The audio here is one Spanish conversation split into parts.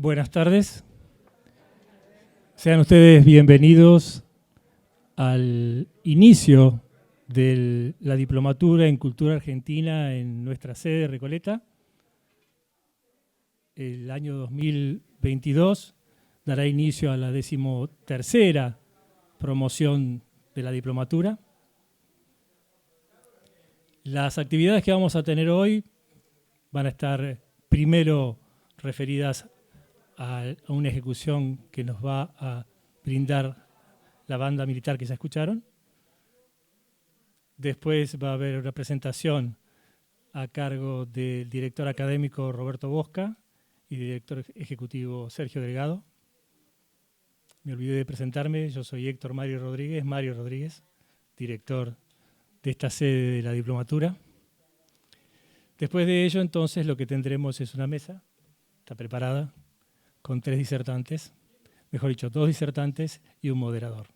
Buenas tardes. Sean ustedes bienvenidos al inicio de la diplomatura en Cultura Argentina en nuestra sede de Recoleta. El año 2022 dará inicio a la 13ª promoción de la diplomatura. Las actividades que vamos a tener hoy van a estar primero referidas a una ejecución que nos va a brindar la banda militar que ya escucharon. Después va a haber una presentación a cargo del director académico Roberto Bosca y director ejecutivo Sergio Delgado. Me olvidé de presentarme, yo soy Héctor Mario Rodríguez, director de esta sede de la diplomatura. Después de ello, entonces, lo que tendremos es una mesa, está preparada, con 3 disertantes, mejor dicho, 2 disertantes y un moderador.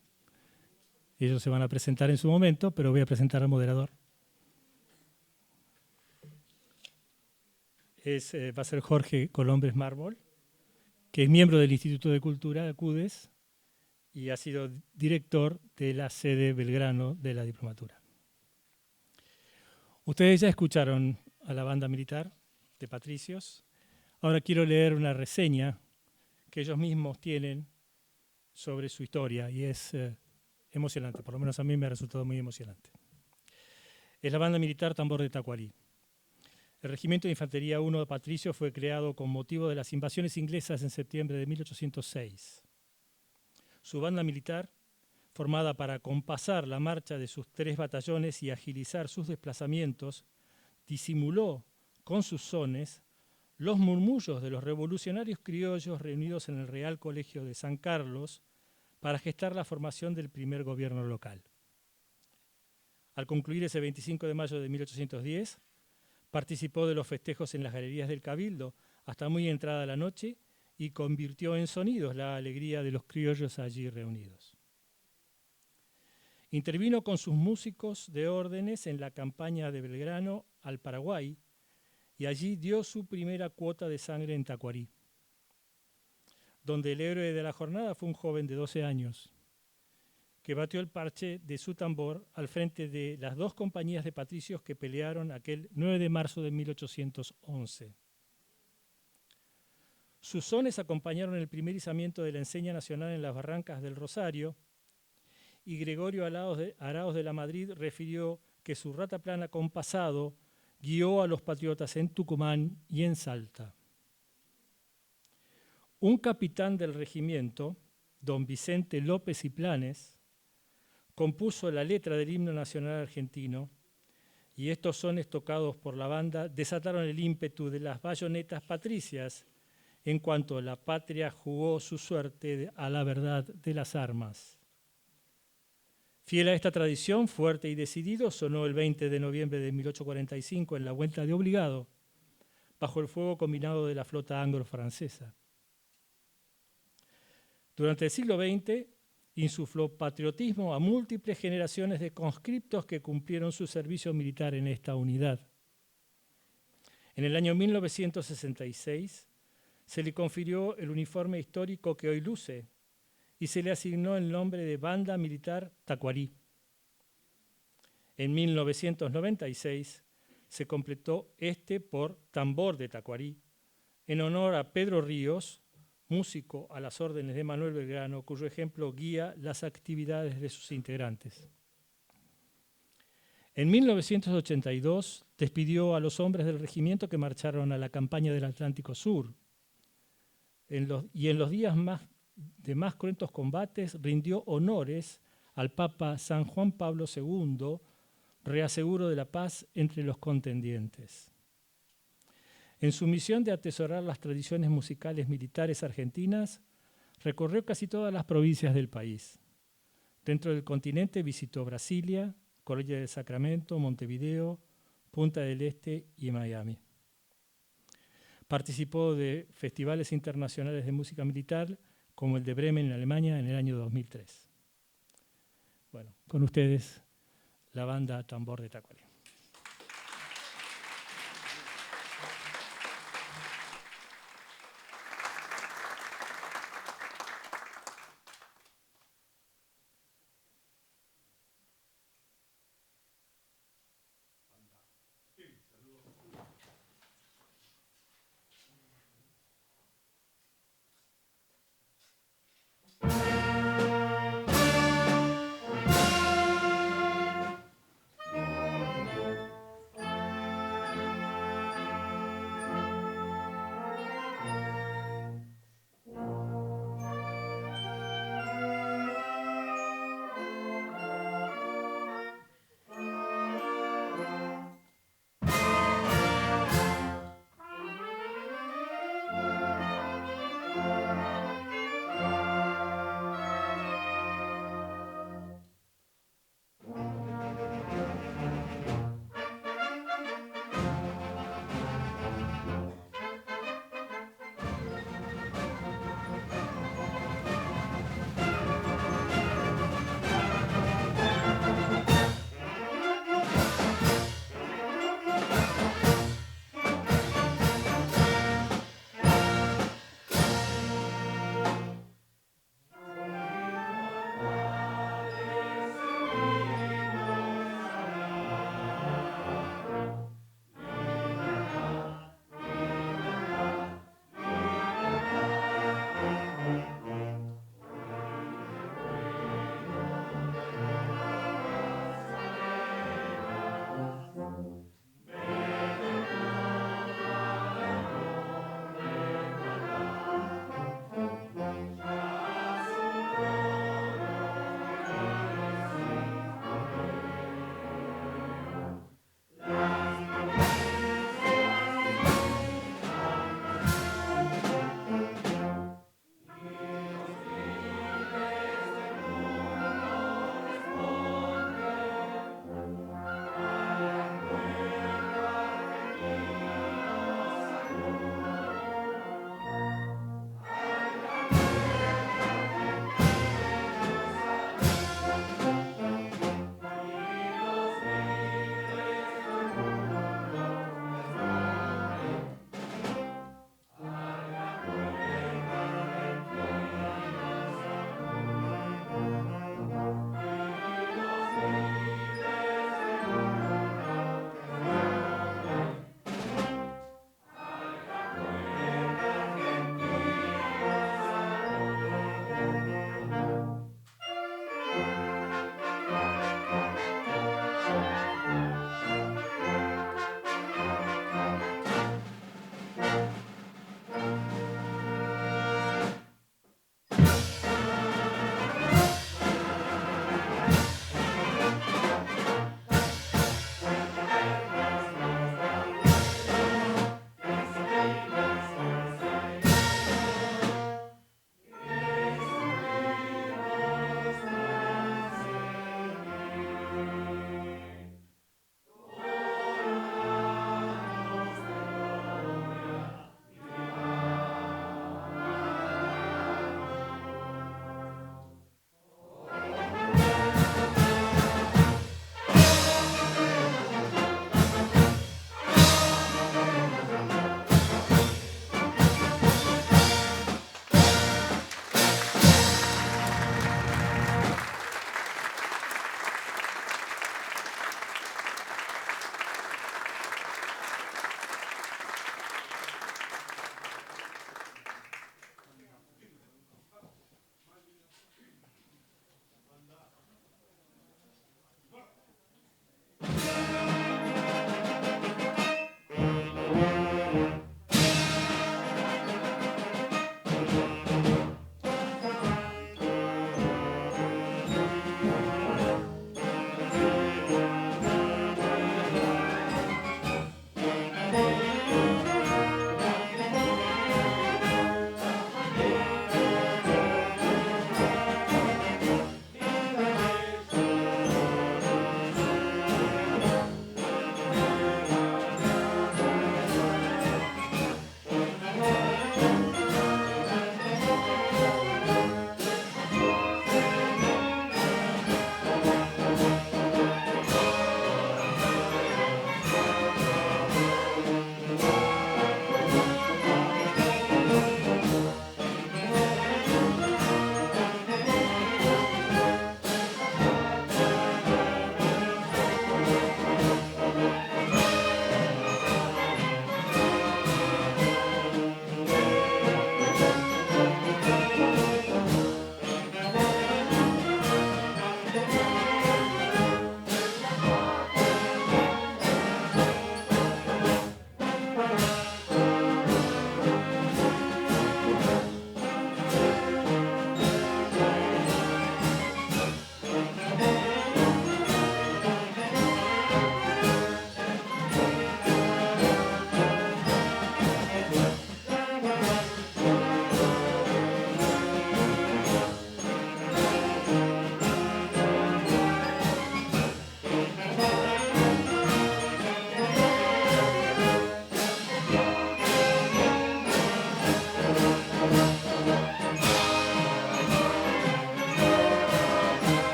Ellos se van a presentar en su momento, pero voy a presentar al moderador. Va a ser Jorge Colombres Mármol, que es miembro del Instituto de Cultura de CUDES y ha sido director de la sede Belgrano de la diplomatura. Ustedes ya escucharon a la banda militar de Patricios. Ahora quiero leer una reseña que ellos mismos tienen sobre su historia y es emocionante, por lo menos a mí me ha resultado muy emocionante. Es la banda militar Tambor de Tacuarí. El Regimiento de Infantería 1 de Patricios fue creado con motivo de las invasiones inglesas en septiembre de 1806. Su banda militar, formada para compasar la marcha de sus 3 batallones y agilizar sus desplazamientos, disimuló con sus sones los murmullos de los revolucionarios criollos reunidos en el Real Colegio de San Carlos para gestar la formación del primer gobierno local. Al concluir ese 25 de mayo de 1810, participó de los festejos en las galerías del Cabildo hasta muy entrada la noche y convirtió en sonidos la alegría de los criollos allí reunidos. Intervino con sus músicos de órdenes en la campaña de Belgrano al Paraguay y allí dio su primera cuota de sangre en Tacuarí, donde el héroe de la jornada fue un joven de 12 años que batió el parche de su tambor al frente de las 2 compañías de patricios que pelearon aquel 9 de marzo de 1811. Sus sones acompañaron el primer izamiento de la enseña nacional en las barrancas del Rosario y Gregorio Araos de la Madrid refirió que su rataplana compasado guió a los patriotas en Tucumán y en Salta. Un capitán del regimiento, don Vicente López y Planes, compuso la letra del himno nacional argentino y estos sones tocados por la banda desataron el ímpetu de las bayonetas patricias en cuanto la patria jugó su suerte a la verdad de las armas. Fiel a esta tradición, fuerte y decidido, sonó el 20 de noviembre de 1845 en la Vuelta de Obligado, bajo el fuego combinado de la flota anglo-francesa. Durante el siglo XX, insufló patriotismo a múltiples generaciones de conscriptos que cumplieron su servicio militar en esta unidad. En el año 1966 se le confirió el uniforme histórico que hoy luce y se le asignó el nombre de Banda Militar Tacuarí. En 1996 se completó por Tambor de Tacuarí, en honor a Pedro Ríos, músico a las órdenes de Manuel Belgrano, cuyo ejemplo guía las actividades de sus integrantes. En 1982 despidió a los hombres del regimiento que marcharon a la campaña del Atlántico Sur. En los días de más cruentos combates rindió honores al Papa San Juan Pablo II, reaseguro de la paz entre los contendientes. En su misión de atesorar las tradiciones musicales militares argentinas, recorrió casi todas las provincias del país. Dentro del continente visitó Brasilia, Colonia del Sacramento, Montevideo, Punta del Este y Miami. Participó de festivales internacionales de música militar, como el de Bremen en Alemania en el año 2003. Bueno, con ustedes, la banda Tambor de Tacuarí.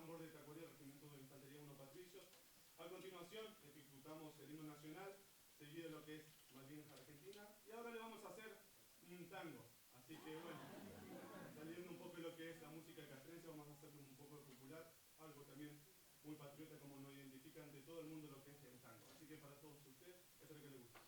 tambor de Tacuarí, Regimiento de Infantería 1 Patricios. A continuación, ejecutamos el himno nacional, seguido de lo que es Malvinas Argentina. Y ahora le vamos a hacer un tango. Así que bueno, saliendo un poco de lo que es la música castrense, vamos a hacerlo un poco popular, algo también muy patriota, como nos identifica ante todo el mundo lo que es el tango. Así que para todos ustedes, espero que les guste.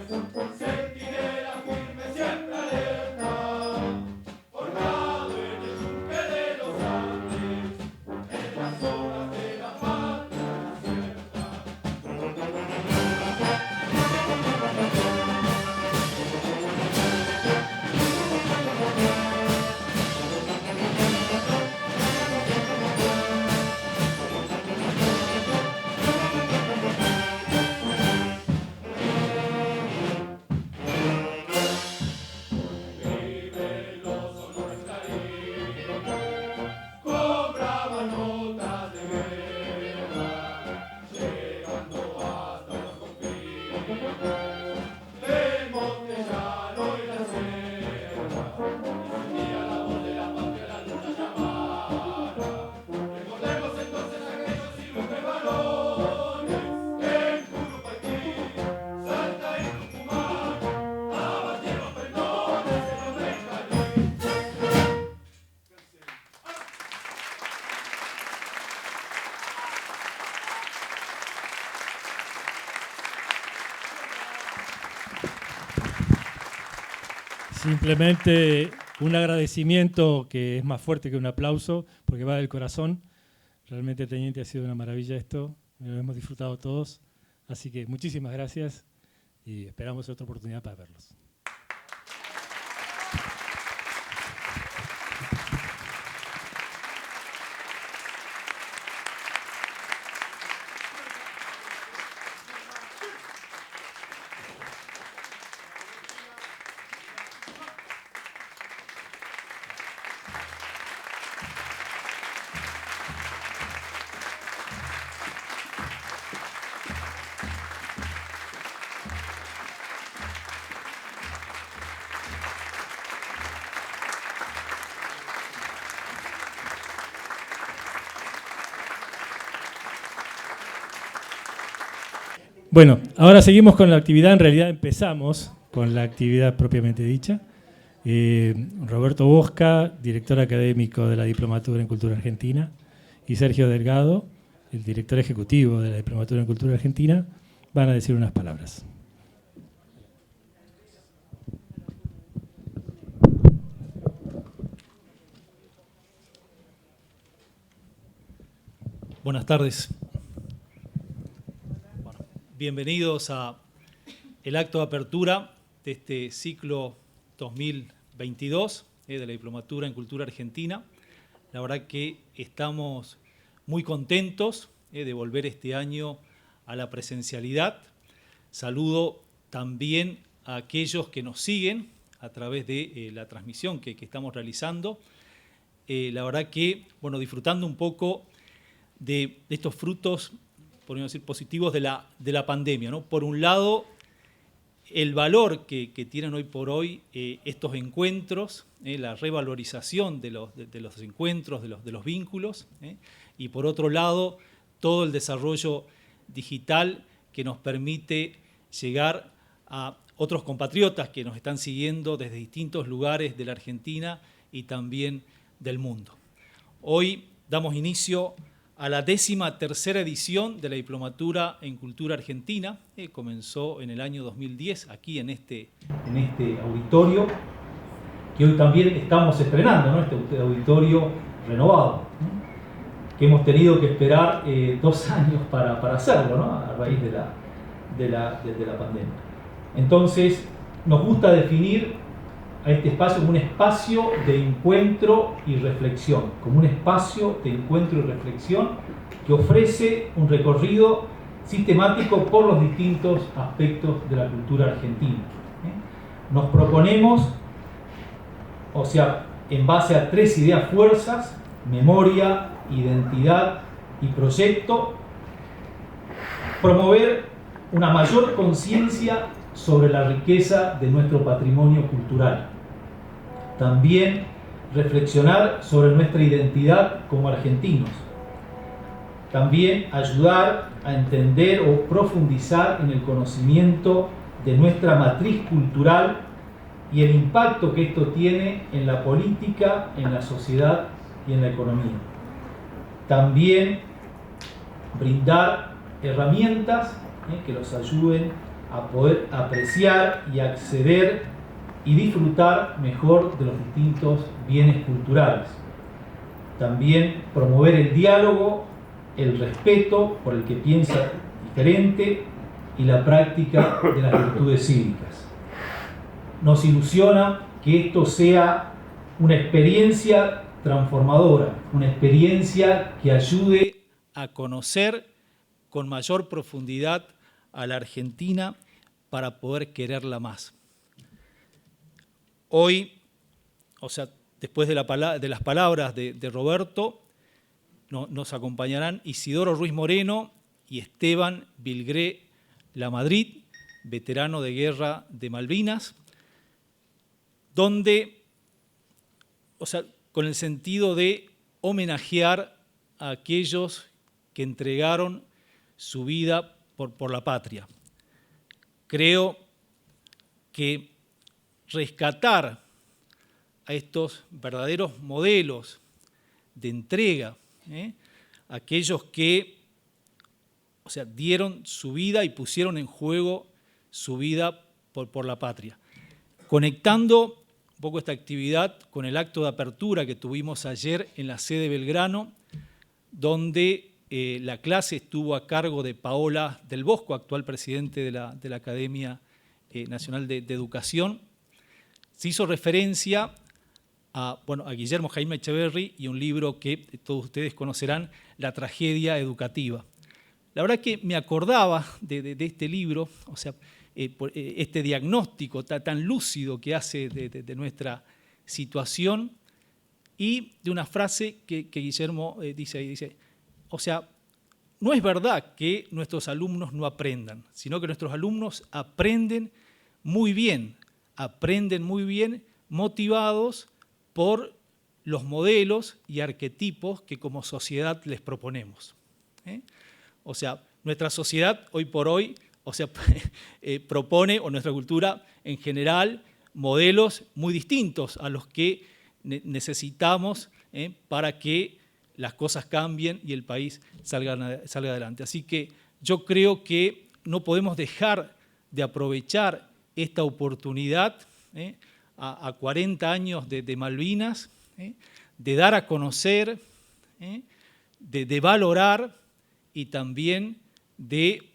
Centinela firme siempre alerta, formado en el yunque de los Andes, en las horas de la patria cierta. Simplemente un agradecimiento que es más fuerte que un aplauso, porque va del corazón. Realmente, Teniente, ha sido una maravilla esto, lo hemos disfrutado todos. Así que muchísimas gracias y esperamos otra oportunidad para verlos. Bueno, ahora seguimos con la actividad. En realidad empezamos con la actividad propiamente dicha. Roberto Bosca, director académico de la Diplomatura en Cultura Argentina, y Sergio Delgado, el director ejecutivo de la Diplomatura en Cultura Argentina, van a decir unas palabras. Buenas tardes. Bueno, bienvenidos a el acto de apertura de este ciclo 2022 de la Diplomatura en Cultura Argentina. La verdad que estamos muy contentos de volver este año a la presencialidad. Saludo también a aquellos que nos siguen a través de la transmisión que estamos realizando. La verdad que, bueno, disfrutando un poco de estos frutos, podríamos decir, positivos de la pandemia, ¿no? Por un lado, el valor que tienen hoy por hoy estos encuentros, la revalorización de los encuentros, de los vínculos, y por otro lado, todo el desarrollo digital que nos permite llegar a otros compatriotas que nos están siguiendo desde distintos lugares de la Argentina y también del mundo. Hoy damos inicio a la 13ª edición de la Diplomatura en Cultura Argentina. Comenzó en el año 2010 aquí en este auditorio, que hoy también estamos estrenando, ¿no? Este auditorio renovado, ¿no? Que hemos tenido que esperar 2 años para hacerlo, ¿no? A raíz de la pandemia. Entonces, nos gusta definir a este espacio como un espacio de encuentro y reflexión, como un espacio de encuentro y reflexión que ofrece un recorrido sistemático por los distintos aspectos de la cultura argentina. Nos proponemos, o sea, en base a 3 ideas fuerzas: memoria, identidad y proyecto, promover una mayor conciencia sobre la riqueza de nuestro patrimonio cultural. También reflexionar sobre nuestra identidad como argentinos. También ayudar a entender o profundizar en el conocimiento de nuestra matriz cultural y el impacto que esto tiene en la política, en la sociedad y en la economía. También brindar herramientas que los ayuden a poder apreciar y acceder y disfrutar mejor de los distintos bienes culturales. También promover el diálogo, el respeto por el que piensa diferente y la práctica de las virtudes cívicas. Nos ilusiona que esto sea una experiencia transformadora, una experiencia que ayude a conocer con mayor profundidad a la Argentina para poder quererla más. Hoy, después de las palabras de Roberto, nos acompañarán Isidoro Ruiz Moreno y Esteban Vilgré Lamadrid, veterano de guerra de Malvinas, donde, con el sentido de homenajear a aquellos que entregaron su vida por la patria. Creo que rescatar a estos verdaderos modelos de entrega, aquellos que dieron su vida y pusieron en juego su vida por la patria. Conectando un poco esta actividad con el acto de apertura que tuvimos ayer en la sede Belgrano, donde la clase estuvo a cargo de Paola del Bosco, actual presidente de la Academia Nacional de Educación. Se hizo referencia a Guillermo Jaime Echeverry y un libro que todos ustedes conocerán, La tragedia educativa. La verdad que me acordaba de este libro, este diagnóstico tan lúcido que hace de nuestra situación, y de una frase que Guillermo dice, no es verdad que nuestros alumnos no aprendan, sino que nuestros alumnos aprenden muy bien motivados por los modelos y arquetipos que como sociedad les proponemos. Nuestra sociedad hoy por hoy propone, o nuestra cultura en general, modelos muy distintos a los que necesitamos para que las cosas cambien y el país salga adelante. Así que yo creo que no podemos dejar de aprovechar esta oportunidad a 40 años de Malvinas, de dar a conocer, de valorar y también de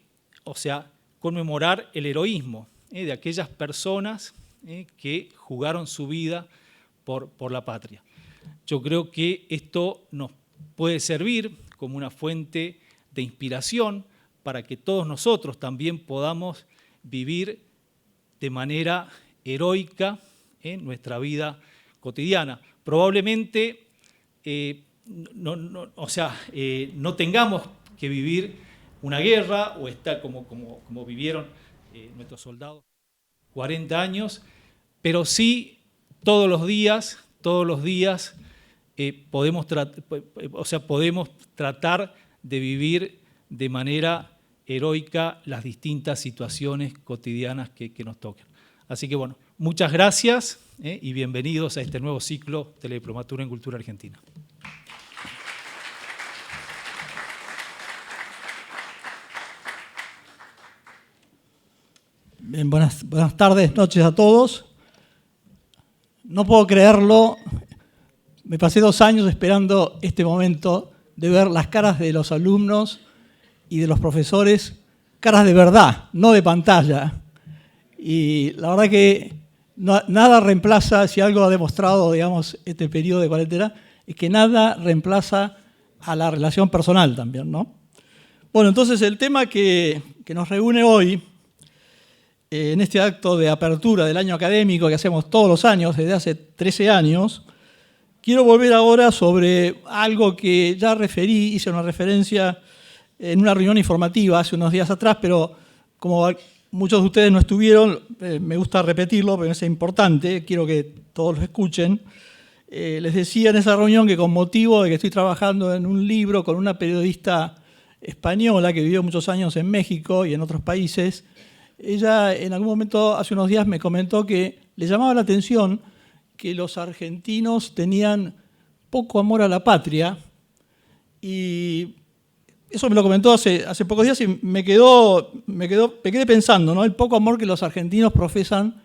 conmemorar el heroísmo de aquellas personas que jugaron su vida por la patria. Yo creo que esto nos puede servir como una fuente de inspiración para que todos nosotros también podamos vivir de manera heroica en nuestra vida cotidiana. Probablemente no tengamos que vivir una guerra o estar como vivieron nuestros soldados 40 años, pero sí todos los días podemos tratar de vivir de manera heroica las distintas situaciones cotidianas que nos tocan. Así que muchas gracias y bienvenidos a este nuevo ciclo de la Diplomatura en Cultura Argentina. Bien, buenas tardes, noches a todos. No puedo creerlo, me pasé 2 años esperando este momento de ver las caras de los alumnos y de los profesores, caras de verdad, no de pantalla. Y la verdad que nada reemplaza, si algo ha demostrado, este periodo de cuarentena, es que nada reemplaza a la relación personal también, ¿no? Bueno, entonces el tema que nos reúne hoy, en este acto de apertura del año académico que hacemos todos los años, desde hace 13 años, quiero volver ahora sobre algo que ya referí, hice una referencia en una reunión informativa hace unos días atrás, pero como muchos de ustedes no estuvieron, me gusta repetirlo porque es importante, quiero que todos lo escuchen. Les decía en esa reunión que con motivo de que estoy trabajando en un libro con una periodista española que vivió muchos años en México y en otros países, ella en algún momento, hace unos días, me comentó que le llamaba la atención que los argentinos tenían poco amor a la patria y eso me lo comentó hace pocos días y me quedé pensando, ¿no? El poco amor que los argentinos profesan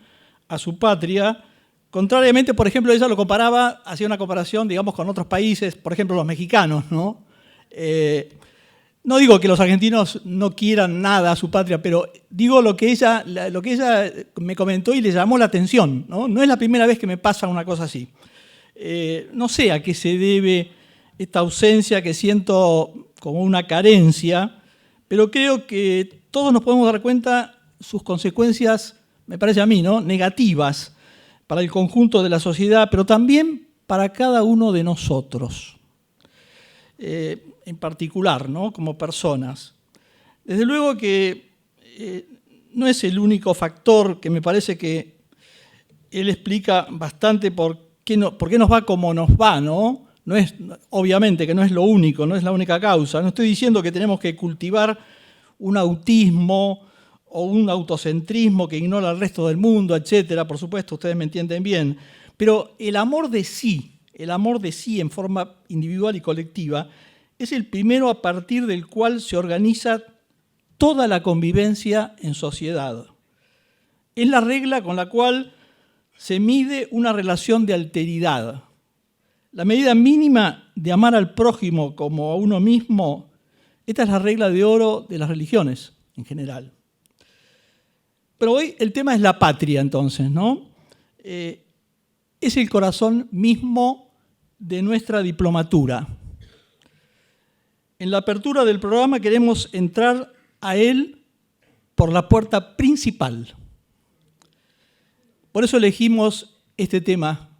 a su patria. Contrariamente, por ejemplo, ella lo comparaba, hacía una comparación, digamos, con otros países, por ejemplo, los mexicanos, ¿no? No digo que los argentinos no quieran nada a su patria, pero digo lo que ella me comentó y le llamó la atención, ¿no? No es la primera vez que me pasa una cosa así. No sé a qué se debe esta ausencia que siento como una carencia, pero creo que todos nos podemos dar cuenta sus consecuencias, me parece a mí, ¿no? Negativas para el conjunto de la sociedad, pero también para cada uno de nosotros, en particular, ¿no? Como personas. Desde luego que no es el único factor que me parece que él explica bastante por qué nos va como nos va, ¿no? No es, obviamente que no es lo único, no es la única causa. No estoy diciendo que tenemos que cultivar un autismo o un autocentrismo que ignora al resto del mundo, etcétera. Por supuesto, ustedes me entienden bien. Pero el amor de sí en forma individual y colectiva, es el primero a partir del cual se organiza toda la convivencia en sociedad. Es la regla con la cual se mide una relación de alteridad. La medida mínima de amar al prójimo como a uno mismo, esta es la regla de oro de las religiones en general. Pero hoy el tema es la patria, entonces, ¿no? Es el corazón mismo de nuestra diplomatura. En la apertura del programa queremos entrar a él por la puerta principal. Por eso elegimos este tema,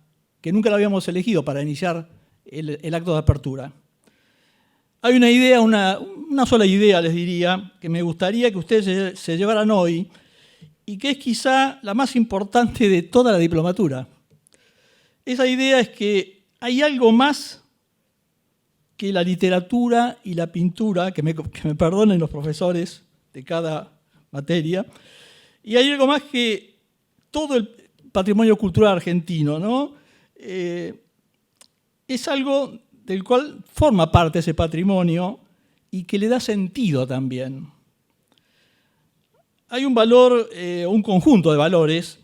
que nunca lo habíamos elegido para iniciar el acto de apertura. Hay una idea, una sola idea, les diría, que me gustaría que ustedes se llevaran hoy y que es quizá la más importante de toda la diplomatura. Esa idea es que hay algo más que la literatura y la pintura, que me perdonen los profesores de cada materia, y hay algo más que todo el patrimonio cultural argentino, ¿no? Es algo del cual forma parte ese patrimonio y que le da sentido también. Hay un valor, un conjunto de valores,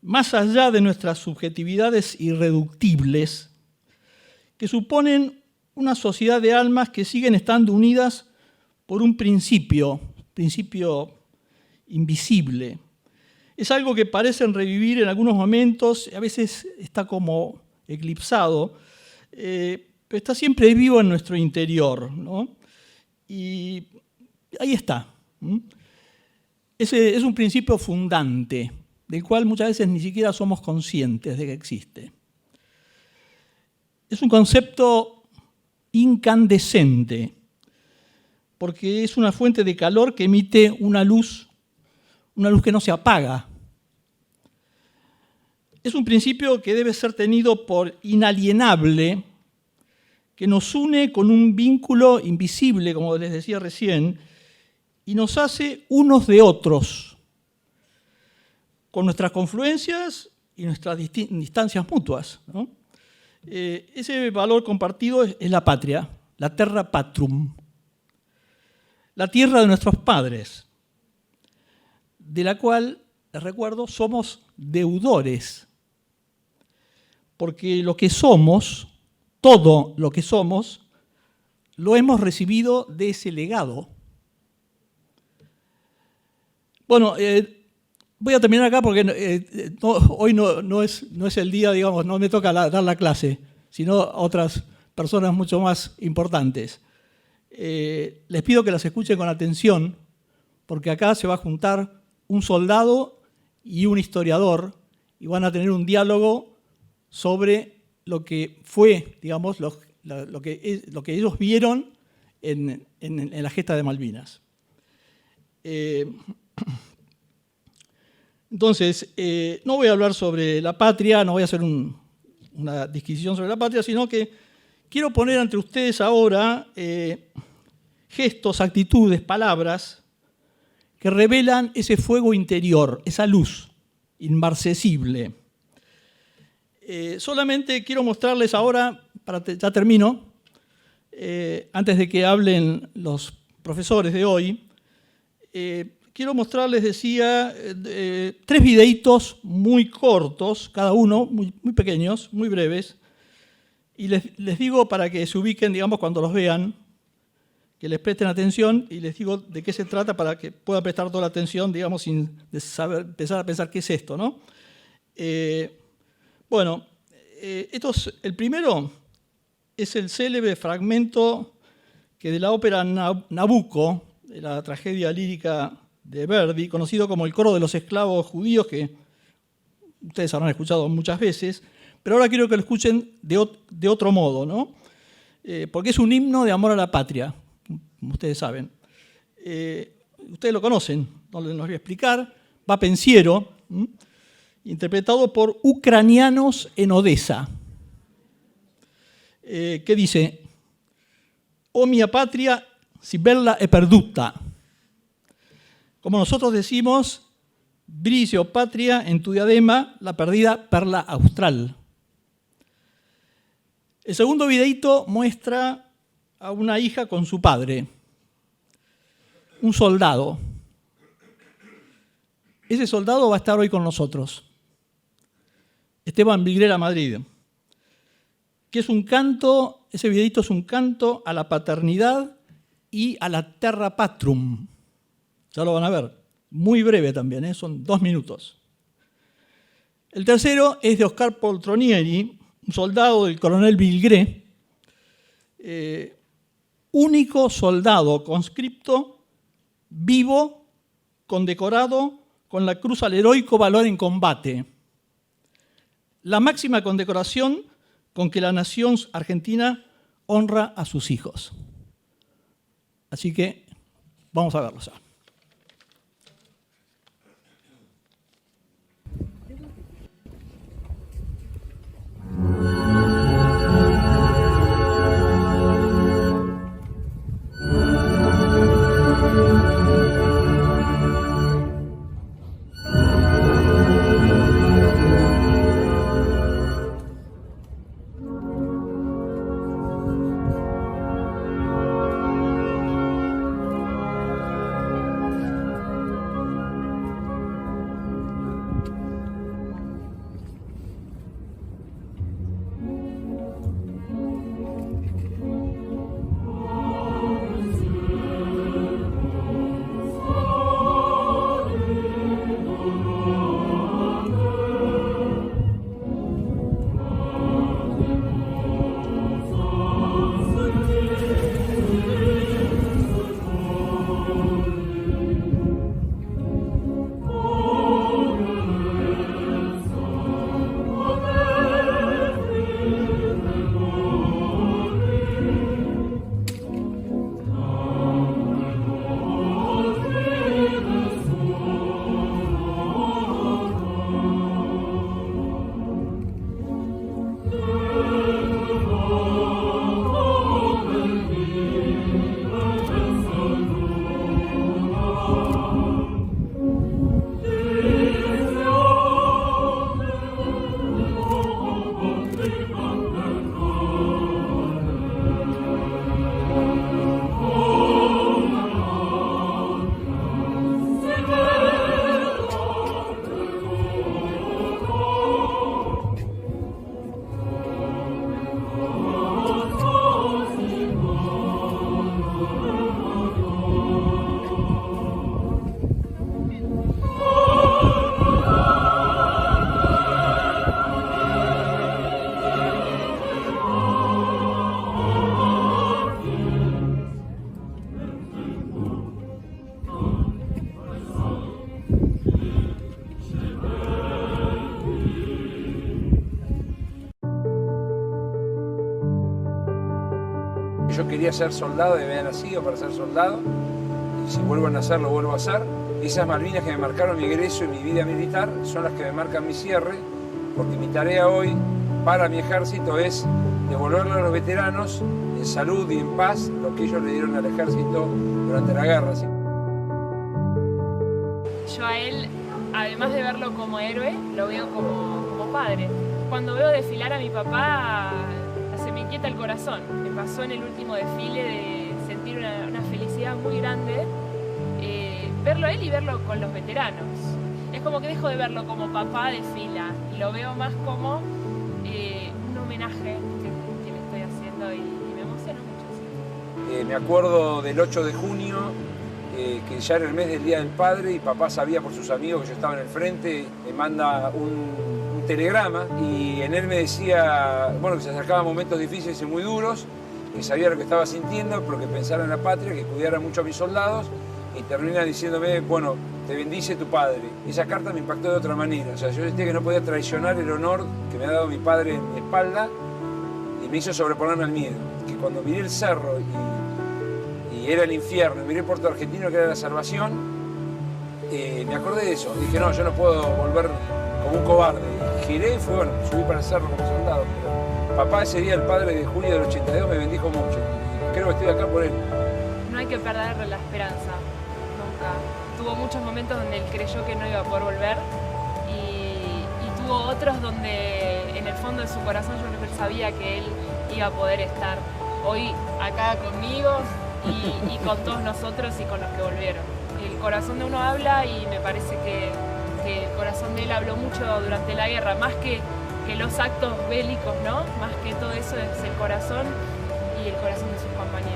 más allá de nuestras subjetividades irreductibles, que suponen una sociedad de almas que siguen estando unidas por un principio invisible. Es algo que parecen revivir en algunos momentos, a veces está como eclipsado, pero está siempre vivo en nuestro interior, ¿no? Y ahí está. Ese es un principio fundante, del cual muchas veces ni siquiera somos conscientes de que existe. Es un concepto incandescente, porque es una fuente de calor que emite una luz que no se apaga. Es un principio que debe ser tenido por inalienable, que nos une con un vínculo invisible, como les decía recién, y nos hace unos de otros, con nuestras confluencias y nuestras distancias mutuas, ¿no? Ese valor compartido es la patria, la terra patrum, la tierra de nuestros padres, de la cual, les recuerdo, somos deudores, porque lo que somos, todo lo que somos, lo hemos recibido de ese legado. Bueno, voy a terminar acá porque hoy no es el día, digamos, no me toca dar la clase, sino a otras personas mucho más importantes. Les pido que las escuchen con atención, porque acá se va a juntar un soldado y un historiador y van a tener un diálogo sobre lo que fue, digamos, lo que ellos vieron en la gesta de Malvinas. Entonces, no voy a hablar sobre la patria, no voy a hacer una disquisición sobre la patria, sino que quiero poner ante ustedes ahora gestos, actitudes, palabras que revelan ese fuego interior, esa luz inmarcesible. Solamente quiero mostrarles ahora, ya termino, antes de que hablen los profesores de hoy, quiero mostrarles, decía, 3 videitos muy cortos, cada uno, muy pequeños, muy breves, y les digo para que se ubiquen, digamos, cuando los vean, que les presten atención, y les digo de qué se trata para que puedan prestar toda la atención, digamos, sin empezar a pensar qué es esto, ¿no? El primero es el célebre fragmento que de la ópera Nabucco, de la tragedia lírica de Verdi, conocido como el coro de los esclavos judíos, que ustedes habrán escuchado muchas veces, pero ahora quiero que lo escuchen de otro modo, ¿no? Porque es un himno de amor a la patria, como ustedes saben. Ustedes lo conocen, no les voy a explicar. Va pensiero, interpretado por ucranianos en Odessa, que dice: «Oh mia patria, si bella e perduta». Como nosotros decimos, «Brille, oh patria, en tu diadema, la perdida perla austral». El segundo videíto muestra a una hija con su padre, un soldado. Ese soldado va a estar hoy con nosotros, Esteban Vigrera Madrid, que es un canto, ese videíto es un canto a la paternidad y a la terra patrum. Ya lo van a ver, muy breve también, son 2 minutos. El tercero es de Oscar Poltronieri, un soldado del coronel Vilgré, único soldado conscripto, vivo, condecorado con la Cruz al Heroico Valor en Combate, la máxima condecoración con que la nación argentina honra a sus hijos. Así que vamos a verlos. Yo quería ser soldado y había nacido para ser soldado, y si vuelvo a nacer lo vuelvo a hacer. Esas Malvinas que me marcaron mi egreso y mi vida militar son las que me marcan mi cierre, porque mi tarea hoy para mi ejército es devolverle a los veteranos en salud y en paz lo que ellos le dieron al ejército durante la guerra. Yo a él, además de verlo como héroe, lo veo como padre. Cuando veo desfilar a mi papá, se me inquieta el corazón. Me pasó en el último desfile de sentir una felicidad muy grande, verlo a él y verlo con los veteranos. Es como que dejo de verlo como papá de fila y lo veo más como un homenaje que le estoy haciendo y me emociona mucho. Me acuerdo del 8 de junio, que ya era el mes del Día del Padre y papá sabía por sus amigos que yo estaba en el frente, me manda un telegrama y en él me decía, bueno, que se acercaban momentos difíciles y muy duros, que sabía lo que estaba sintiendo, pero que pensara en la patria, que cuidara mucho a mis soldados y termina diciéndome, bueno, te bendice tu padre. Esa carta me impactó de otra manera, o sea, yo sentía que no podía traicionar el honor que me ha dado mi padre en mi espalda y me hizo sobreponerme al miedo, que cuando miré el cerro y era el infierno, y miré Puerto Argentino que era la salvación, me acordé de eso, dije no, yo no puedo volver como un cobarde, y giré y fui, bueno, subí para el cerro como soldado, pero papá ese día, el padre de julio del 82, me bendijo mucho, y creo que estoy acá por él. No hay que perder la esperanza, nunca. Tuvo muchos momentos donde él creyó que no iba a poder volver y tuvo otros donde en el fondo de su corazón yo creo que él sabía que él iba a poder estar hoy acá conmigo y con todos nosotros y con los que volvieron. El corazón de uno habla y me parece que el corazón de él habló mucho durante la guerra, más que los actos bélicos, ¿no? Más que todo eso es el corazón y el corazón de sus compañeros.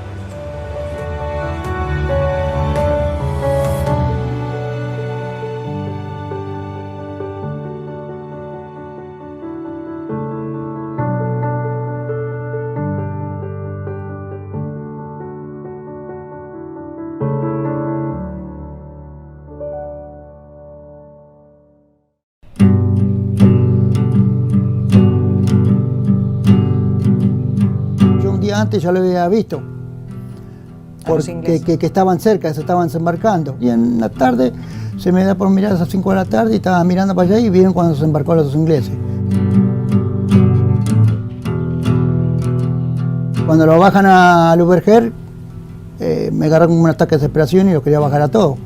Antes ya lo había visto, porque que estaban cerca, se estaban desembarcando. Y en la tarde se me da por mirar a las 5 de la tarde y estaba mirando para allá y vieron cuando se embarcó los ingleses. Cuando lo bajan a Luberger, me agarró como un ataque de desesperación y lo quería bajar a todos.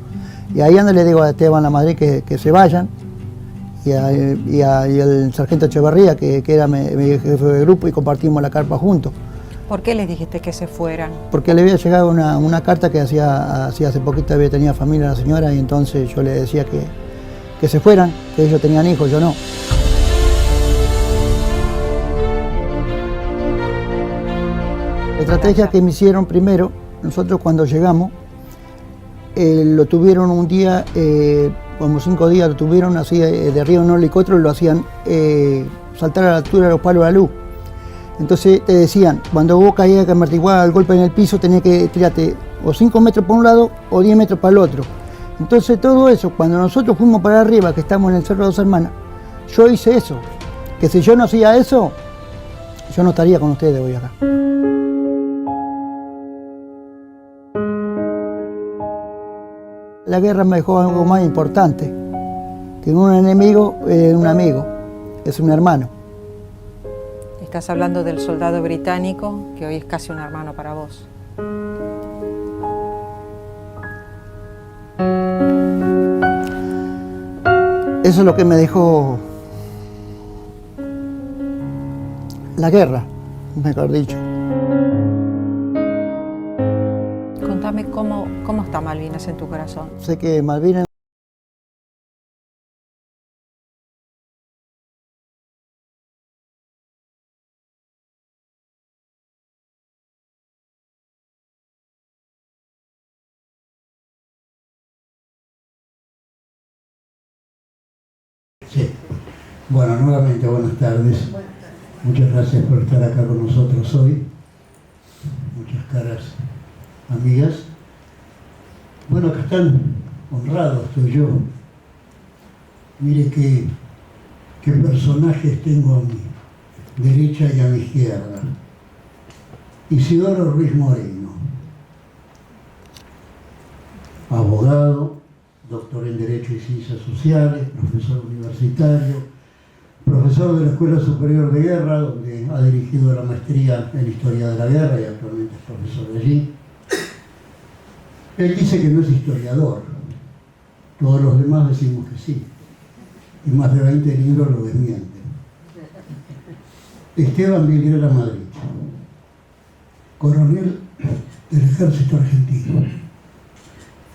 Y ahí ando le digo a Esteban Lamadrid que se vayan, y el sargento Echeverría, que era mi jefe de grupo, y compartimos la carpa juntos. ¿Por qué les dijiste que se fueran? Porque le había llegado una carta que hacía hace poquito, tenía familia la señora, y entonces yo le decía que se fueran, que ellos tenían hijos, yo no. La estrategia que me hicieron primero, nosotros cuando llegamos, lo tuvieron un día, como 5 días lo tuvieron así de arriba en un helicóptero y lo hacían saltar a la altura de los palos de la luz. Entonces te decían, cuando vos caías que amortiguaba el golpe en el piso, tenías que tirarte o 5 metros por un lado o 10 metros para el otro. Entonces todo eso, cuando nosotros fuimos para arriba, que estamos en el Cerro de Dos Hermanas, yo hice eso. Que si yo no hacía eso, yo no estaría con ustedes hoy acá. La guerra me dejó algo más importante, que un enemigo es un amigo, es un hermano. Estás hablando del soldado británico, que hoy es casi un hermano para vos. Eso es lo que me dejó la guerra, mejor dicho. Contame cómo está Malvinas en tu corazón. Sé que Malvinas Sí. Bueno, nuevamente buenas tardes. Muchas gracias por estar acá con nosotros hoy. Muchas caras amigas. Bueno, acá están honrados, estoy yo. Mire qué personajes tengo a mi derecha y a mi izquierda. Isidoro Ruiz Moreno, abogado, doctor en Derecho y Ciencias Sociales, profesor universitario, profesor de la Escuela Superior de Guerra, donde ha dirigido la maestría en Historia de la Guerra y actualmente es profesor de allí. Él dice que no es historiador, todos los demás decimos que sí, y más de 20 libros lo desmienten. Esteban Vigliera Madrid. coronel del ejército argentino,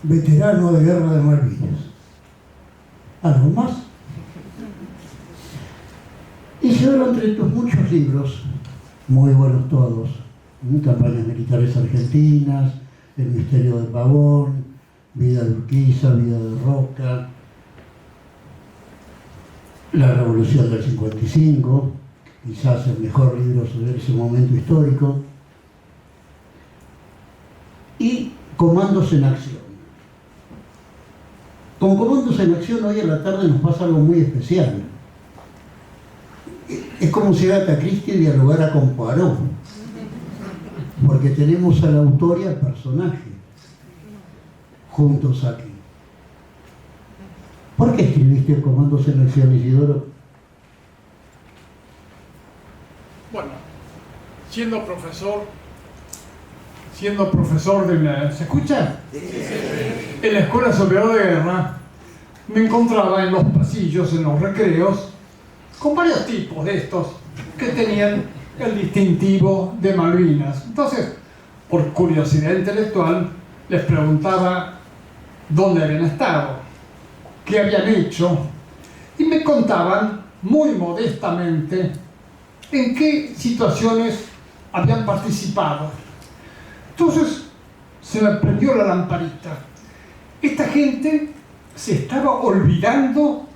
veterano de guerra de Malvinas. ¿Algo más? Isidoro, entre tus muchos libros, muy buenos todos, campañas militares argentinas, El misterio de Pavón, Vida de Urquiza, Vida de Roca, La Revolución del 55, quizás el mejor libro sobre ese momento histórico, y Comandos en Acción. Con Comandos en Acción hoy a la tarde nos pasa algo muy especial. Es como si Agatha Christie dialogara con Poirot, porque tenemos al autor y al personaje juntos aquí. ¿Por qué escribiste Comandos en Acción, Isidoro? Bueno, siendo profesor de la... ¿Se escucha? En la Escuela Superior de Guerra, me encontraba en los pasillos, en los recreos, con varios tipos de estos que tenían el distintivo de Malvinas. Entonces, por curiosidad intelectual, les preguntaba dónde habían estado, qué habían hecho, y me contaban muy modestamente en qué situaciones habían participado. Entonces se me prendió la lamparita. Esta gente se estaba olvidando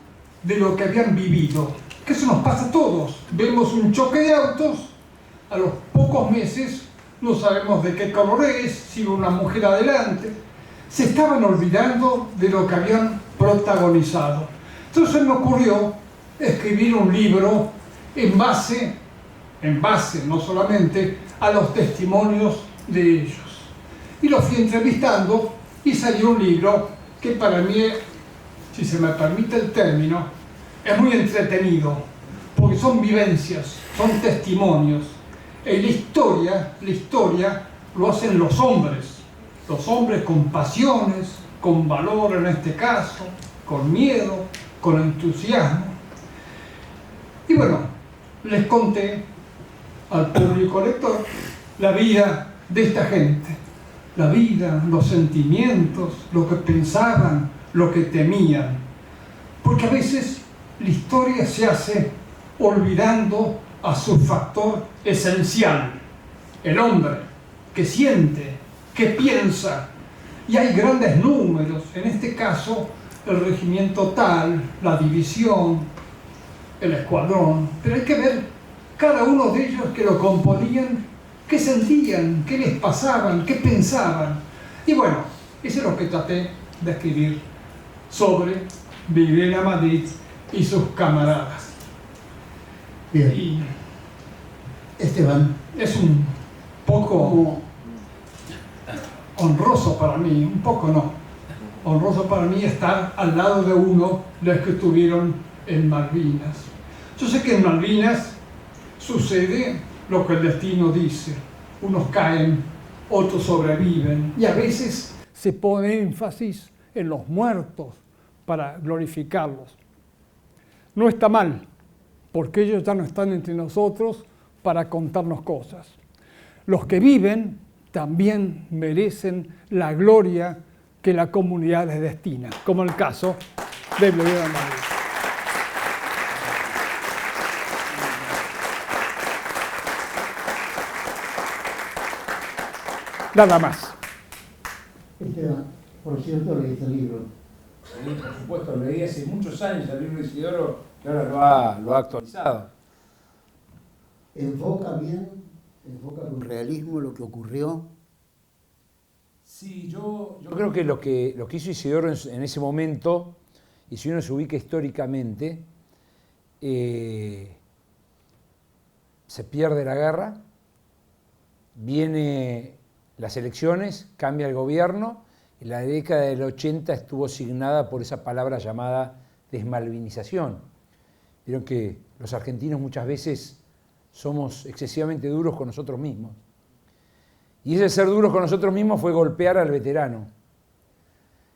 de lo que habían vivido, que eso nos pasa a todos. Vemos un choque de autos, a los pocos meses no sabemos de qué color es, si va una mujer adelante. Se estaban olvidando de lo que habían protagonizado. Entonces me ocurrió escribir un libro en base no solamente a los testimonios de ellos. Y los fui entrevistando y salió un libro que para mí, si se me permite el término, es muy entretenido, porque son vivencias, son testimonios. Y la historia lo hacen los hombres con pasiones, con valor en este caso, con miedo, con entusiasmo. Y bueno, les conté al público lector la vida de esta gente, la vida, los sentimientos, lo que pensaban, lo que temían. Porque a veces la historia se hace olvidando a su factor esencial, el hombre, que siente, que piensa. Y hay grandes números, en este caso el regimiento tal, la división, el escuadrón, pero hay que ver cada uno de ellos que lo componían, qué sentían, qué les pasaban, qué pensaban. Y bueno, eso es lo que traté de escribir sobre Miguel Amadís y sus camaradas. Bien. Y Esteban. es un poco honroso para mí, un poco no, honroso para mí estar al lado de uno de los que estuvieron en Malvinas. Yo sé que en Malvinas sucede lo que el destino dice. Unos caen, otros sobreviven, y a veces se pone énfasis en los muertos para glorificarlos. No está mal, porque ellos ya no están entre nosotros para contarnos cosas. Los que viven también merecen la gloria que la comunidad les destina, como el caso de Miguel Amadís. Nada más. Esteban, por cierto, leíste el libro. Sí, por supuesto, lo leí hace muchos años el libro de Isidoro, que ahora lo ha actualizado. ¿Enfoca bien, con realismo lo que ocurrió? Sí, yo creo que lo que hizo Isidoro en ese momento, y si uno se ubica históricamente, se pierde la guerra, viene las elecciones, cambia el gobierno, y la década del 80 estuvo signada por esa palabra llamada desmalvinización. Vieron que los argentinos muchas veces somos excesivamente duros con nosotros mismos. Y ese ser duros con nosotros mismos fue golpear al veterano.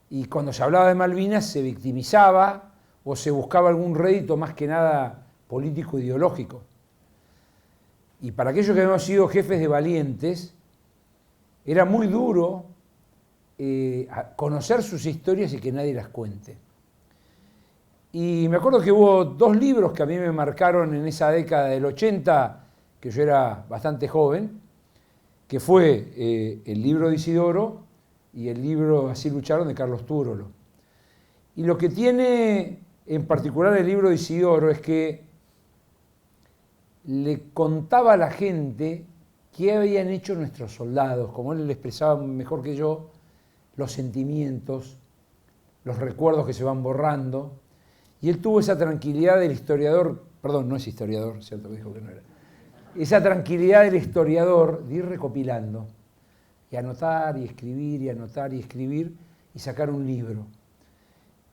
Y cuando se hablaba de Malvinas se victimizaba o se buscaba algún rédito más que nada político-ideológico. Y para aquellos que hemos sido jefes de valientes, era muy duro conocer sus historias y que nadie las cuente. Y me acuerdo que hubo 2 libros que a mí me marcaron en esa década del 80, que yo era bastante joven, que fue el libro de Isidoro y el libro Así lucharon de Carlos Túrolo. Y lo que tiene en particular el libro de Isidoro es que le contaba a la gente qué habían hecho nuestros soldados, como él le expresaba mejor que yo, los sentimientos, los recuerdos que se van borrando. Y él tuvo esa tranquilidad del historiador, perdón, no es historiador, cierto que dijo que no era, esa tranquilidad del historiador de ir recopilando y anotar y escribir y anotar y escribir y sacar un libro.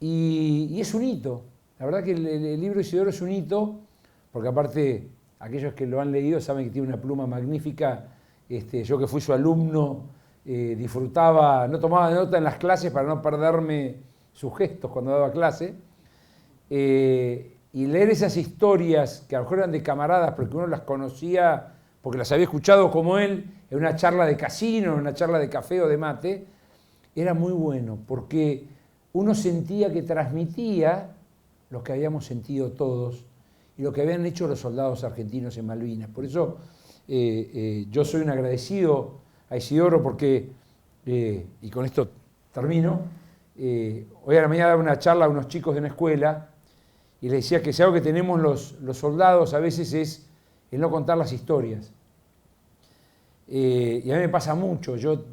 Y es un hito, la verdad que el libro de Isidoro es un hito, porque aparte aquellos que lo han leído saben que tiene una pluma magnífica. Yo que fui su alumno disfrutaba, no tomaba nota en las clases para no perderme sus gestos cuando daba clase. Y leer esas historias que a lo mejor eran de camaradas, porque uno las conocía, porque las había escuchado como él, en una charla de casino, en una charla de café o de mate, era muy bueno, porque uno sentía que transmitía lo que habíamos sentido todos y lo que habían hecho los soldados argentinos en Malvinas. Por eso yo soy un agradecido a Isidoro, porque, y con esto termino, hoy a la mañana daba una charla a unos chicos de una escuela y les decía que si algo que tenemos los soldados a veces es el no contar las historias. Y a mí me pasa mucho. Yo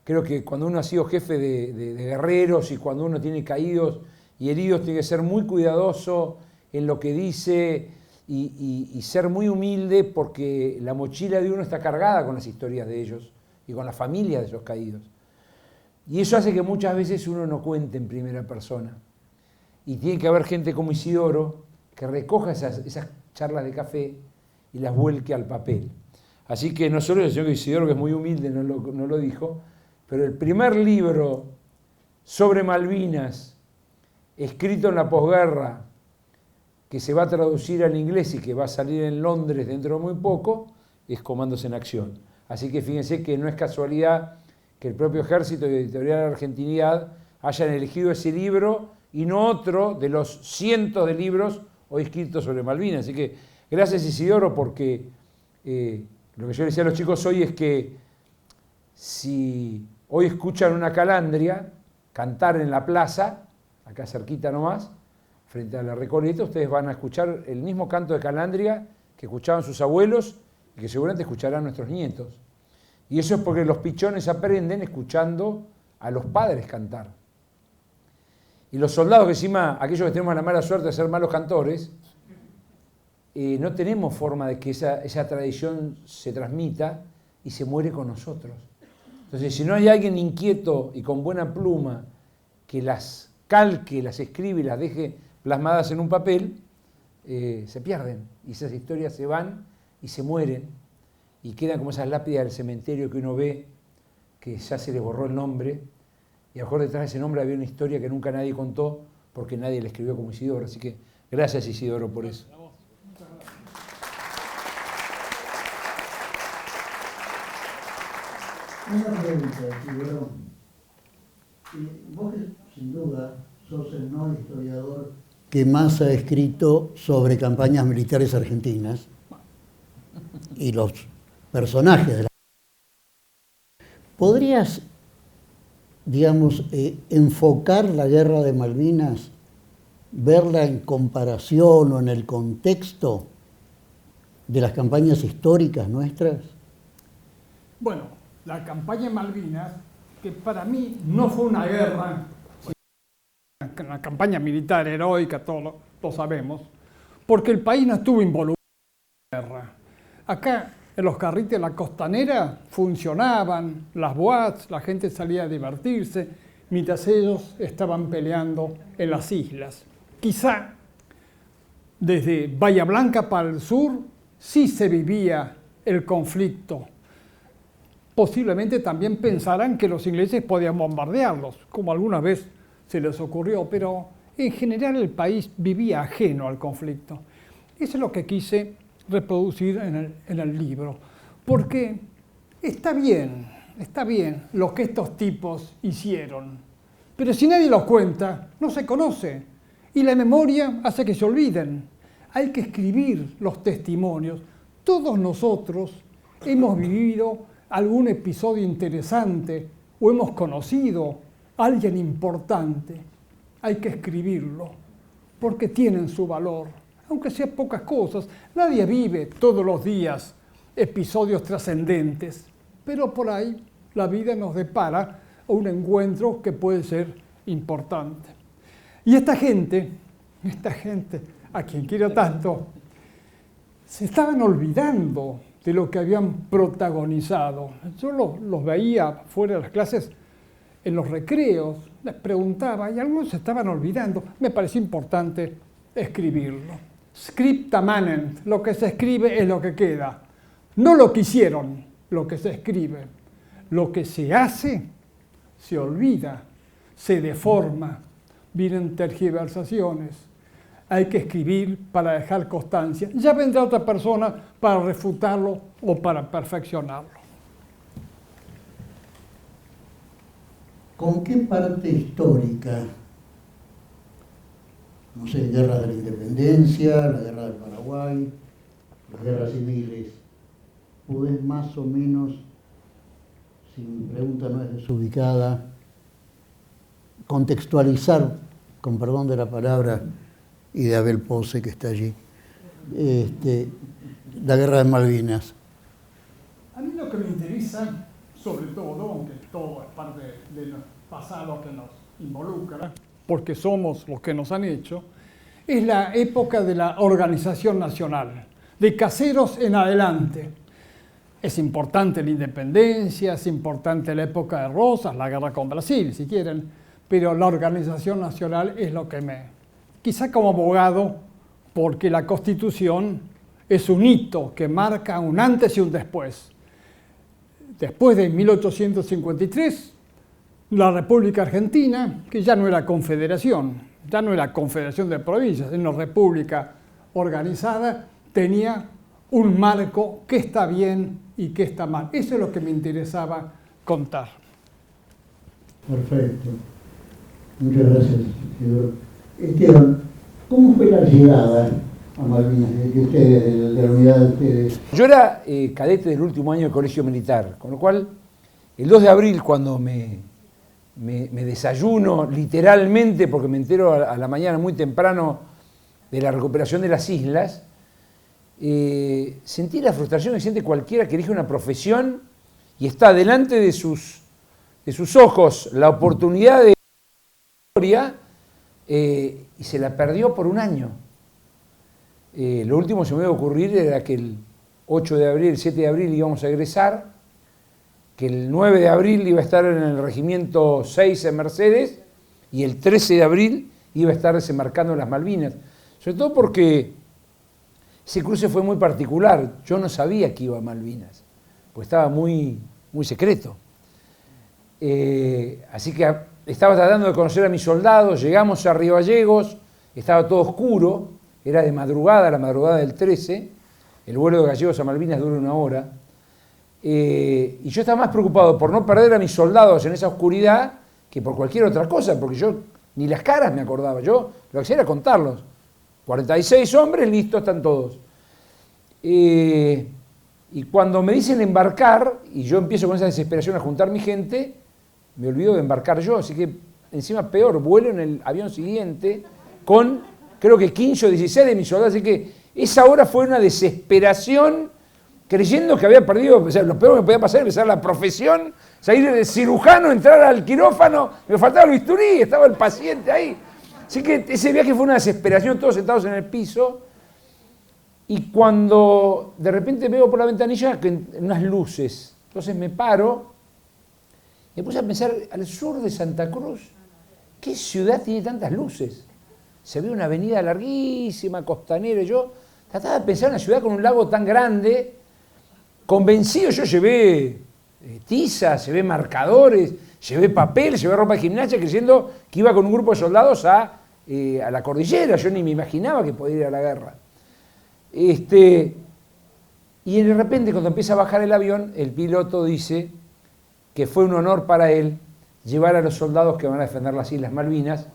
creo que cuando uno ha sido jefe de guerreros y cuando uno tiene caídos y heridos, tiene que ser muy cuidadoso en lo que dice y ser muy humilde, porque la mochila de uno está cargada con las historias de ellos y con las familias de esos caídos. Y eso hace que muchas veces uno no cuente en primera persona. Y tiene que haber gente como Isidoro que recoja esas charlas de café y las vuelque al papel. Así que no solo el señor Isidoro, que es muy humilde, no lo dijo, pero el primer libro sobre Malvinas, escrito en la posguerra, que se va a traducir al inglés y que va a salir en Londres dentro de muy poco, es Comandos en Acción. Así que fíjense que no es casualidad que el propio Ejército y Editorial Argentinidad hayan elegido ese libro y no otro de los cientos de libros hoy escritos sobre Malvinas. Así que gracias, Isidoro, porque lo que yo le decía a los chicos hoy es que si hoy escuchan una calandria cantar en la plaza, acá cerquita nomás, frente a la Recoleta, ustedes van a escuchar el mismo canto de calandria que escuchaban sus abuelos y que seguramente escucharán nuestros nietos. Y eso es porque los pichones aprenden escuchando a los padres cantar. Y los soldados, que encima, aquellos que tenemos la mala suerte de ser malos cantores, no tenemos forma de que esa tradición se transmita y se muere con nosotros. Entonces, si no hay alguien inquieto y con buena pluma que las calque, las escribe y las deje plasmadas en un papel, se pierden. Y esas historias se van y se mueren y quedan como esas lápidas del cementerio que uno ve que ya se les borró el nombre, y a lo mejor detrás de ese nombre había una historia que nunca nadie contó porque nadie la escribió como Isidoro. Así que gracias, Isidoro, por eso. Una pregunta, Isidoro. Vos, sin duda, sos el no historiador que más ha escrito sobre campañas militares argentinas y los personajes de la... ¿Podrías, digamos, enfocar la guerra de Malvinas, verla en comparación o en el contexto de las campañas históricas nuestras? Bueno, la campaña de Malvinas, que para mí no fue una guerra, una campaña militar heroica, todos lo sabemos, porque el país no estuvo involucrado en la guerra. Acá, en los carriles de la costanera, funcionaban las boats, la gente salía a divertirse, mientras ellos estaban peleando en las islas. Quizá desde Bahía Blanca para el sur sí se vivía el conflicto. Posiblemente también pensaran que los ingleses podían bombardearlos, como alguna vez se les ocurrió, pero en general el país vivía ajeno al conflicto. Eso es lo que quise reproducir en el libro, porque está bien lo que estos tipos hicieron, pero si nadie los cuenta, no se conoce, y la memoria hace que se olviden. Hay que escribir los testimonios. Todos nosotros hemos vivido algún episodio interesante o hemos conocido a alguien importante. Hay que escribirlo, porque tienen su valor, aunque sea pocas cosas. Nadie vive todos los días episodios trascendentes, pero por ahí la vida nos depara un encuentro que puede ser importante. Y esta gente a quien quiero tanto, se estaban olvidando de lo que habían protagonizado. Yo los veía fuera de las clases, en los recreos, les preguntaba y algunos se estaban olvidando. Me pareció importante escribirlo. Scripta manent, lo que se escribe es lo que queda. No lo que hicieron, lo que se escribe. Lo que se hace, se olvida, se deforma, vienen tergiversaciones. Hay que escribir para dejar constancia. Ya vendrá otra persona para refutarlo o para perfeccionarlo. ¿Con qué parte histórica, no sé, guerra de la independencia, la guerra del Paraguay, las guerras civiles, podés más o menos, si mi pregunta no es desubicada, contextualizar, con perdón de la palabra, y de Abel Pose, que está allí, la guerra de Malvinas? A mí lo que me interesa, sobre todo, aunque todo es parte del pasado que nos involucra, porque somos los que nos han hecho, es la época de la organización nacional, de Caseros en adelante. Es importante la independencia, es importante la época de Rosas, la guerra con Brasil, si quieren, pero la organización nacional es lo que quizá como abogado, porque la Constitución es un hito que marca un antes y un después. Después de 1853, la República Argentina, que ya no era confederación, ya no era confederación de provincias, era una república organizada, tenía un marco que está bien y que está mal. Eso es lo que me interesaba contar. Perfecto. Muchas gracias, Isidoro. Esteban, ¿cómo fue la llegada a Malvinas de ustedes, de la unidad de ustedes? Yo era cadete del último año de colegio militar, con lo cual el 2 de abril, cuando me desayuno literalmente, porque me entero a la mañana muy temprano de la recuperación de las islas, sentí la frustración que siente cualquiera que elige una profesión y está delante de sus ojos la oportunidad de historia y se la perdió por un año. Lo último que se me iba a ocurrir era que el 8 de abril, el 7 de abril íbamos a egresar, que el 9 de abril iba a estar en el regimiento 6 en Mercedes y el 13 de abril iba a estar desembarcando en las Malvinas. Sobre todo porque ese cruce fue muy particular. Yo no sabía que iba a Malvinas, pues estaba muy, muy secreto. Así que estaba tratando de conocer a mis soldados, llegamos a Río Gallegos, estaba todo oscuro, era de madrugada, la madrugada del 13, el vuelo de Gallegos a Malvinas dura 1 hora, y yo estaba más preocupado por no perder a mis soldados en esa oscuridad que por cualquier otra cosa, porque yo ni las caras me acordaba, yo lo que hacía era contarlos. 46 hombres, listo, están todos. Y cuando me dicen embarcar, y yo empiezo con esa desesperación a juntar mi gente, me olvido de embarcar yo, así que encima peor, vuelo en el avión siguiente con, creo que 15 o 16 de mis soldados, así que esa hora fue una desesperación, creyendo que había perdido, o sea, lo peor que me podía pasar era empezar la profesión, salir de cirujano, entrar al quirófano, me faltaba el bisturí, estaba el paciente ahí. Así que ese viaje fue una desesperación, todos sentados en el piso, y cuando de repente veo por la ventanilla que unas luces, entonces me paro, y me puse a pensar, al sur de Santa Cruz, ¿qué ciudad tiene tantas luces? Se ve una avenida larguísima, costanera, y yo trataba de pensar en una ciudad con un lago tan grande, convencido, yo llevé tizas, llevé marcadores, llevé papel, llevé ropa de gimnasia, creyendo que iba con un grupo de soldados a la cordillera, yo ni me imaginaba que podía ir a la guerra. Y Y de repente, cuando empieza a bajar el avión, el piloto dice que fue un honor para él llevar a los soldados que van a defender las Islas Malvinas.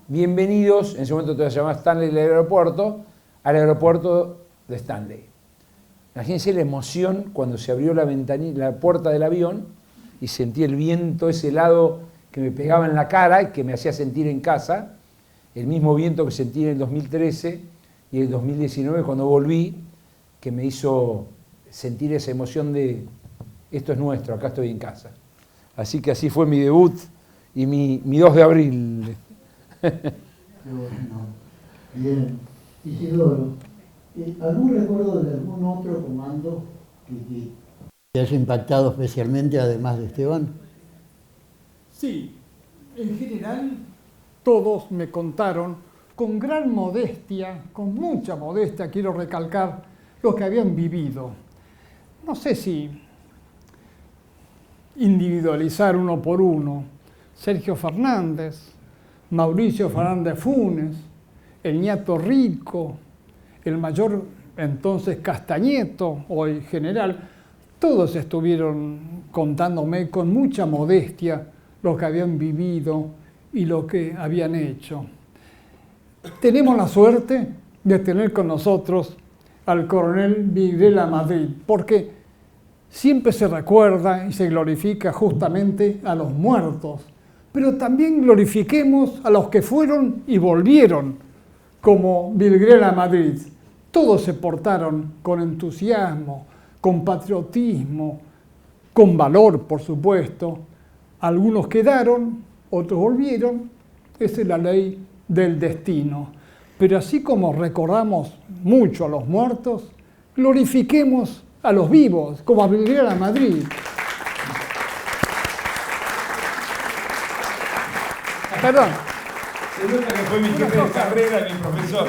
Bienvenidos, en ese momento te llamaba Stanley el aeropuerto, al aeropuerto de Stanley. Imagínense la emoción cuando se abrió la puerta del avión y sentí el viento, ese helado que me pegaba en la cara y que me hacía sentir en casa, el mismo viento que sentí en el 2013 y el 2019 cuando volví, que me hizo sentir esa emoción de esto es nuestro, acá estoy en casa. Así que así fue mi debut y mi 2 de abril. Qué bueno. Bien. Isidoro, ¿algún recuerdo de algún otro comando que te haya impactado especialmente, además de Esteban? Sí, en general todos me contaron con gran modestia, con mucha modestia, quiero recalcar, lo que habían vivido. No sé si individualizar uno por uno. Sergio Fernández, Mauricio Fernández Funes, el Ñato Rico, el mayor entonces Castañeto, hoy general, todos estuvieron contándome con mucha modestia lo que habían vivido y lo que habían hecho. Tenemos la suerte de tener con nosotros al coronel Videla Madrid, porque siempre se recuerda y se glorifica justamente a los muertos, pero también glorifiquemos a los que fueron y volvieron, como Videla Madrid. Todos se portaron con entusiasmo, con patriotismo, con valor, por supuesto. Algunos quedaron, otros volvieron. Esa es la ley del destino. Pero así como recordamos mucho a los muertos, glorifiquemos a los vivos, como a Videla Madrid. Perdón. Se nota que fue mi jefe de carrera y mi profesor.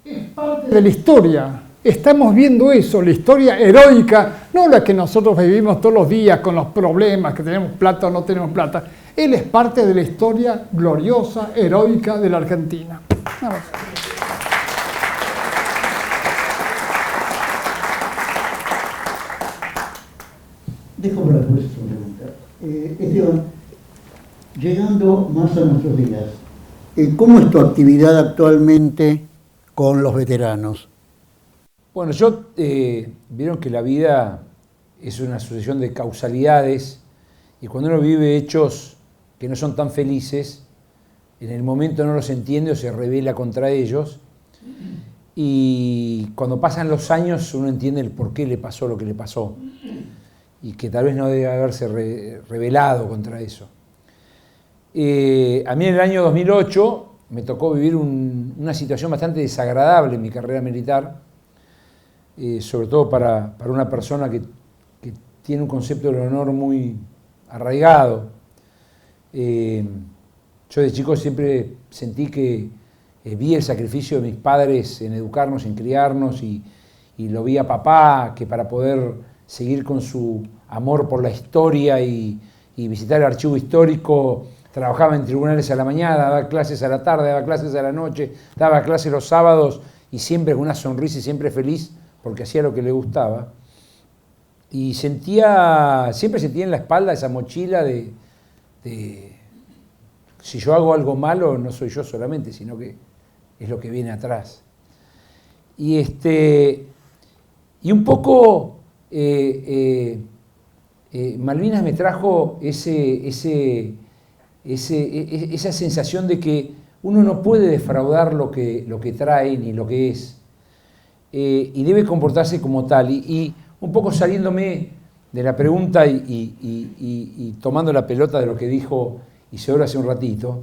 Es parte de la historia. Estamos viendo eso, la historia heroica, no la que nosotros vivimos todos los días con los problemas, que tenemos plata o no tenemos plata. Él es parte de la historia gloriosa, heroica de la Argentina. Vamos. Dejo para después su pregunta. Esteban, llegando más a nuestros días, ¿cómo es tu actividad actualmente con los veteranos? Bueno, vieron que la vida es una sucesión de causalidades y cuando uno vive hechos que no son tan felices, en el momento no los entiende o se rebela contra ellos y cuando pasan los años uno entiende el por qué le pasó lo que le pasó y que tal vez no debe haberse rebelado contra eso. A mí en el año 2008 me tocó vivir una situación bastante desagradable en mi carrera militar, sobre todo para una persona que tiene un concepto del honor muy arraigado. Yo de chico siempre sentí que vi el sacrificio de mis padres en educarnos, en criarnos, y lo vi a papá, que para poder seguir con su amor por la historia y visitar el archivo histórico, trabajaba en tribunales a la mañana, daba clases a la tarde, daba clases a la noche, daba clases los sábados y siempre con una sonrisa y siempre feliz porque hacía lo que le gustaba. Y siempre sentía en la espalda esa mochila de si yo hago algo malo no soy yo solamente, sino que es lo que viene atrás. Y un poco Malvinas me trajo esa sensación de que uno no puede defraudar lo que trae ni lo que es, y debe comportarse como tal. Y un poco saliéndome de la pregunta y tomando la pelota de lo que dijo Isidoro hace un ratito,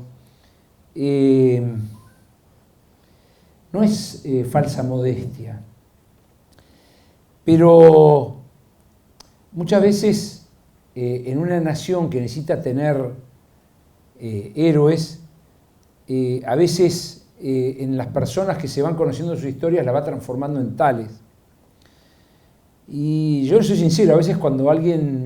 no es falsa modestia, pero muchas veces en una nación que necesita tener héroes, a veces en las personas que se van conociendo sus historias la va transformando en tales. Y yo soy sincero, a veces cuando alguien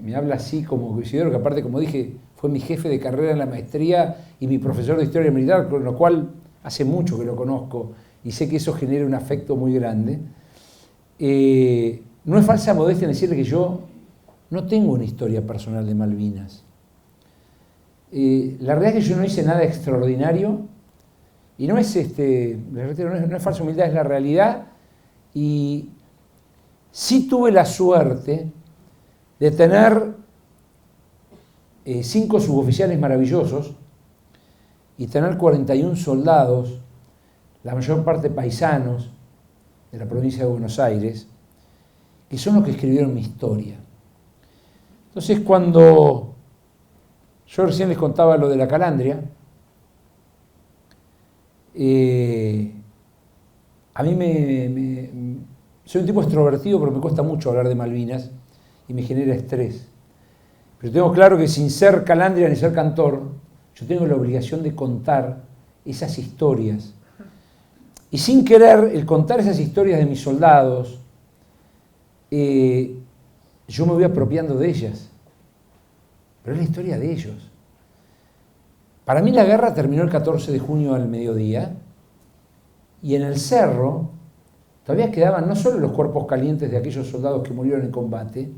me habla así como Isidoro, que aparte, como dije, fue mi jefe de carrera en la maestría y mi profesor de historia militar, con lo cual hace mucho que lo conozco y sé que eso genera un afecto muy grande. No es falsa modestia en decirle que yo no tengo una historia personal de Malvinas. La realidad es que yo no hice nada extraordinario y no es, no es falsa humildad, es la realidad. Y sí tuve la suerte de tener 5 suboficiales maravillosos y tener 41 soldados, la mayor parte paisanos de la provincia de Buenos Aires, que son los que escribieron mi historia. Entonces, cuando yo recién les contaba lo de la calandria, a mí soy un tipo extrovertido, pero me cuesta mucho hablar de Malvinas y me genera estrés. Pero tengo claro que sin ser calandria ni ser cantor, yo tengo la obligación de contar esas historias. Y sin querer, el contar esas historias de mis soldados, yo me voy apropiando de ellas. Pero es la historia de ellos. Para mí la guerra terminó el 14 de junio al mediodía y en el cerro todavía quedaban no solo los cuerpos calientes de aquellos soldados que murieron en combate,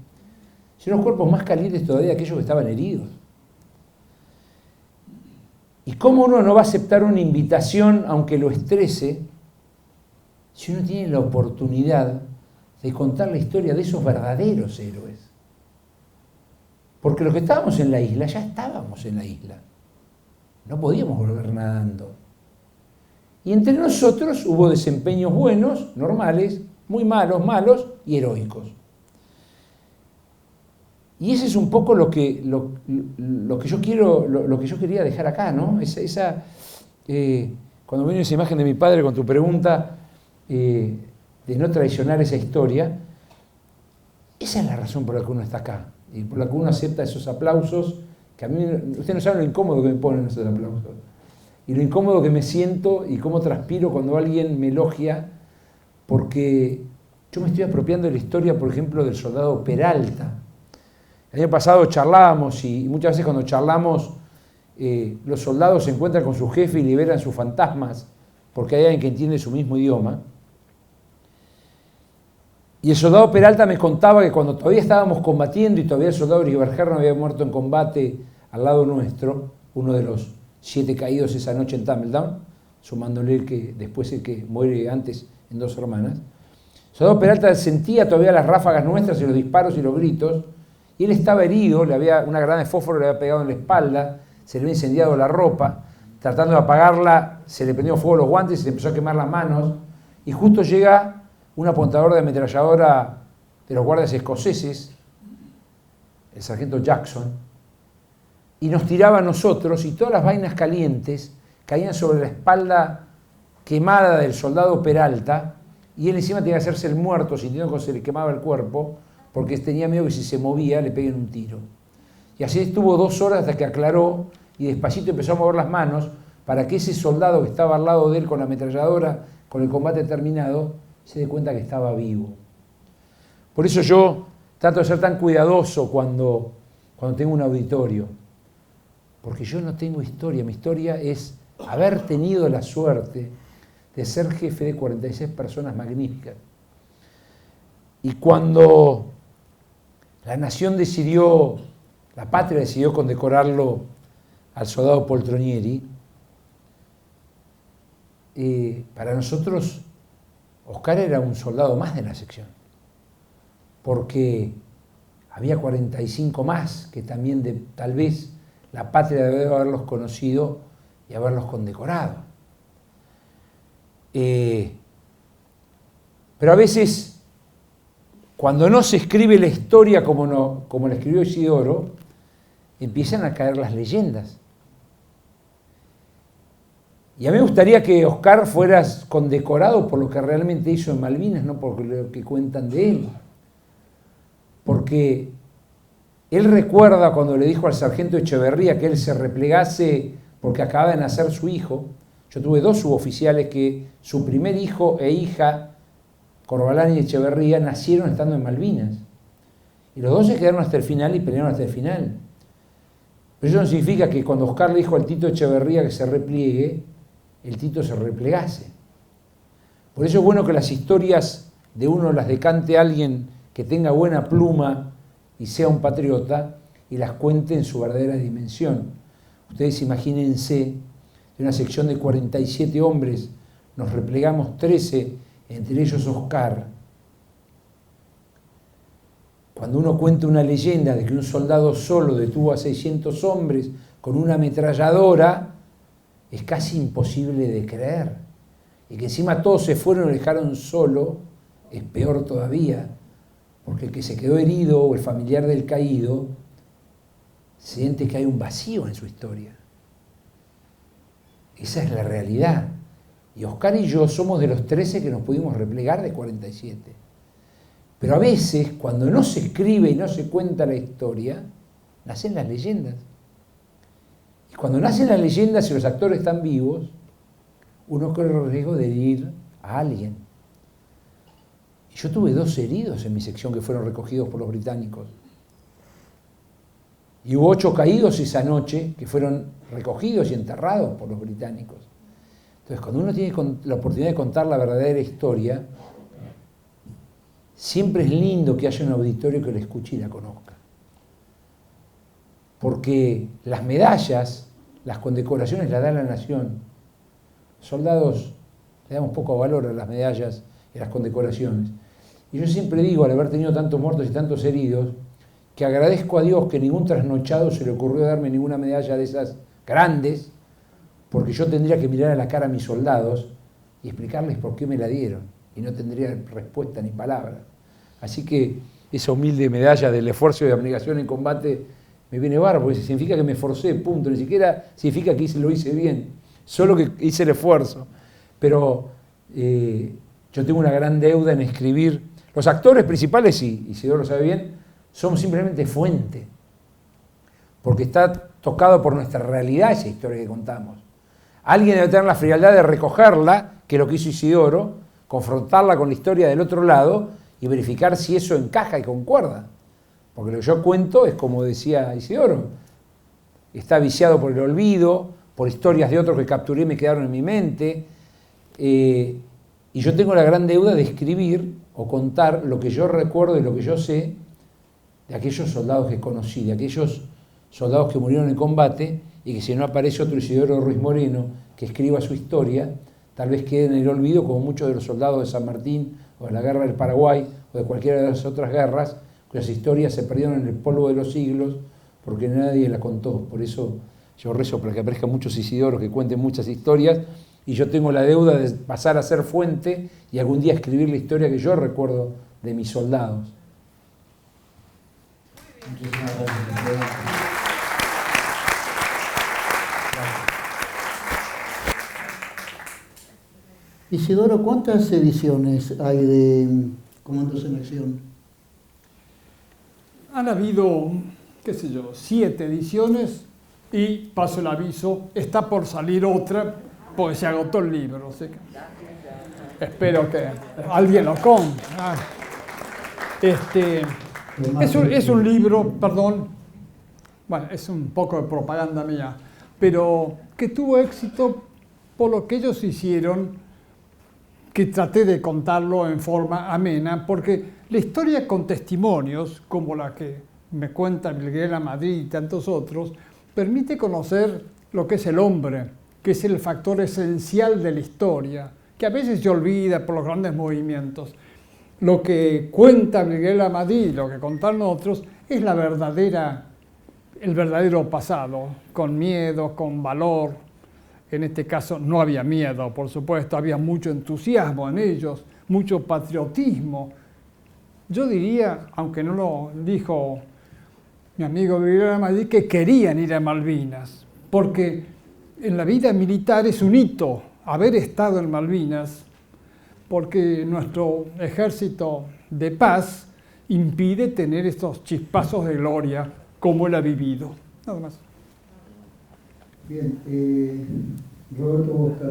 sino los cuerpos más calientes todavía de aquellos que estaban heridos. ¿Y cómo uno no va a aceptar una invitación, aunque lo estrese, si uno tiene la oportunidad de contar la historia de esos verdaderos héroes? Porque los que estábamos en la isla, ya estábamos en la isla. No podíamos volver nadando. Y entre nosotros hubo desempeños buenos, normales, muy malos, malos y heroicos. Y ese es un poco lo que yo quiero, lo que yo quería dejar acá, ¿no? Cuando viene esa imagen de mi padre con tu pregunta de no traicionar esa historia, esa es la razón por la que uno está acá y por la que uno acepta esos aplausos, que a mí, ustedes no saben lo incómodo que me ponen esos aplausos, y lo incómodo que me siento y cómo transpiro cuando alguien me elogia, porque yo me estoy apropiando de la historia, por ejemplo, del soldado Peralta. El año pasado charlábamos y muchas veces cuando charlamos los soldados se encuentran con su jefe y liberan sus fantasmas porque hay alguien que entiende su mismo idioma. Y el soldado Peralta me contaba que cuando todavía estábamos combatiendo y todavía el soldado Riverger no había muerto en combate al lado nuestro, uno de los 7 caídos esa noche en Tumbledown, sumándole el que después el que muere antes en Dos Hermanas, el soldado Peralta sentía todavía las ráfagas nuestras y los disparos y los gritos. Y él estaba herido, una granada de fósforo le había pegado en la espalda, se le había incendiado la ropa, tratando de apagarla, se le prendió fuego los guantes y se le empezó a quemar las manos. Y justo llega un apuntador de ametralladora de los guardias escoceses, el sargento Jackson, y nos tiraba a nosotros y todas las vainas calientes caían sobre la espalda quemada del soldado Peralta y él encima tenía que hacerse el muerto sintiendo que se le quemaba el cuerpo, porque tenía miedo que si se movía le peguen un tiro. Y así estuvo 2 horas hasta que aclaró y despacito empezó a mover las manos para que ese soldado que estaba al lado de él con la ametralladora, con el combate terminado, se dé cuenta que estaba vivo. Por eso yo trato de ser tan cuidadoso cuando tengo un auditorio, porque yo no tengo historia. Mi historia es haber tenido la suerte de ser jefe de 46 personas magníficas. Y cuando la nación decidió, la patria decidió condecorarlo al soldado Poltronieri, para nosotros Oscar era un soldado más de la sección, porque había 45 más que también tal vez la patria debe haberlos conocido y haberlos condecorado. Pero a veces, cuando no se escribe la historia como la escribió Isidoro, empiezan a caer las leyendas. Y a mí me gustaría que Oscar fuera condecorado por lo que realmente hizo en Malvinas, no por lo que cuentan de él. Porque él recuerda cuando le dijo al sargento Echeverría que él se replegase porque acababa de nacer su hijo. Yo tuve 2 suboficiales que su primer hijo e hija, Corbalán y Echeverría, nacieron estando en Malvinas. Y los 2 se quedaron hasta el final y pelearon hasta el final. Pero eso no significa que cuando Oscar le dijo al Tito Echeverría que se repliegue, el Tito se replegase. Por eso es bueno que las historias de uno las decante alguien que tenga buena pluma y sea un patriota y las cuente en su verdadera dimensión. Ustedes imagínense, de una sección de 47 hombres, nos replegamos 13, entre ellos Oscar. Cuando uno cuenta una leyenda de que un soldado solo detuvo a 600 hombres con una ametralladora, es casi imposible de creer. Y que encima todos se fueron y lo dejaron solo, es peor todavía, porque el que se quedó herido o el familiar del caído siente que hay un vacío en su historia. Esa es la realidad. Y Oscar y yo somos de los 13 que nos pudimos replegar de 47. Pero a veces, cuando no se escribe y no se cuenta la historia, nacen las leyendas. Y cuando nacen las leyendas y los actores están vivos, uno corre el riesgo de herir a alguien. Y yo tuve 2 heridos en mi sección que fueron recogidos por los británicos. Y hubo 8 caídos esa noche que fueron recogidos y enterrados por los británicos. Entonces, cuando uno tiene la oportunidad de contar la verdadera historia, siempre es lindo que haya un auditorio que la escuche y la conozca. Porque las medallas, las condecoraciones las da la nación. Soldados le damos poco valor a las medallas y las condecoraciones. Y yo siempre digo, al haber tenido tantos muertos y tantos heridos, que agradezco a Dios que ningún trasnochado se le ocurrió darme ninguna medalla de esas grandes, porque yo tendría que mirar a la cara a mis soldados y explicarles por qué me la dieron, y no tendría respuesta ni palabra. Así que esa humilde medalla del esfuerzo y de abnegación en combate me viene bárbaro, porque significa que me esforcé, punto. Ni siquiera significa que lo hice bien, solo que hice el esfuerzo. Pero yo tengo una gran deuda en escribir. Los actores principales, y Isidoro lo sabe bien, somos simplemente fuente, porque está tocado por nuestra realidad esa historia que contamos. Alguien debe tener la frialdad de recogerla, que es lo que hizo Isidoro, confrontarla con la historia del otro lado y verificar si eso encaja y concuerda. Porque lo que yo cuento es como decía Isidoro, está viciado por el olvido, por historias de otros que capturé y me quedaron en mi mente, y yo tengo la gran deuda de escribir o contar lo que yo recuerdo y lo que yo sé de aquellos soldados que conocí, de aquellos soldados que murieron en combate, y que si no aparece otro Isidoro Ruiz Moreno que escriba su historia, tal vez quede en el olvido, como muchos de los soldados de San Martín o de la guerra del Paraguay o de cualquiera de las otras guerras, cuyas historias se perdieron en el polvo de los siglos porque nadie la contó. Por eso yo rezo para que aparezcan muchos Isidoros que cuenten muchas historias, y yo tengo la deuda de pasar a ser fuente y algún día escribir la historia que yo recuerdo de mis soldados. Muchísimas gracias. Isidoro, ¿cuántas ediciones hay de Comandos en Acción? Han habido, qué sé yo, 7 ediciones y, paso el aviso, está por salir otra porque se agotó el libro. Así que espero que alguien lo compre. Es un libro, perdón, bueno, es un poco de propaganda mía, pero que tuvo éxito por lo que ellos hicieron, que traté de contarlo en forma amena, porque la historia con testimonios, como la que me cuenta Miguel Lamadrid y tantos otros, permite conocer lo que es el hombre, que es el factor esencial de la historia, que a veces se olvida por los grandes movimientos. Lo que cuenta Miguel Lamadrid, lo que contaron otros, es el verdadero pasado, con miedo, con valor. En este caso no había miedo, por supuesto, había mucho entusiasmo en ellos, mucho patriotismo. Yo diría, aunque no lo dijo mi amigo Miguel Lamadrid, que querían ir a Malvinas, porque en la vida militar es un hito haber estado en Malvinas, porque nuestro ejército de paz impide tener estos chispazos de gloria como él ha vivido. Nada más. Bien, Roberto Bosca.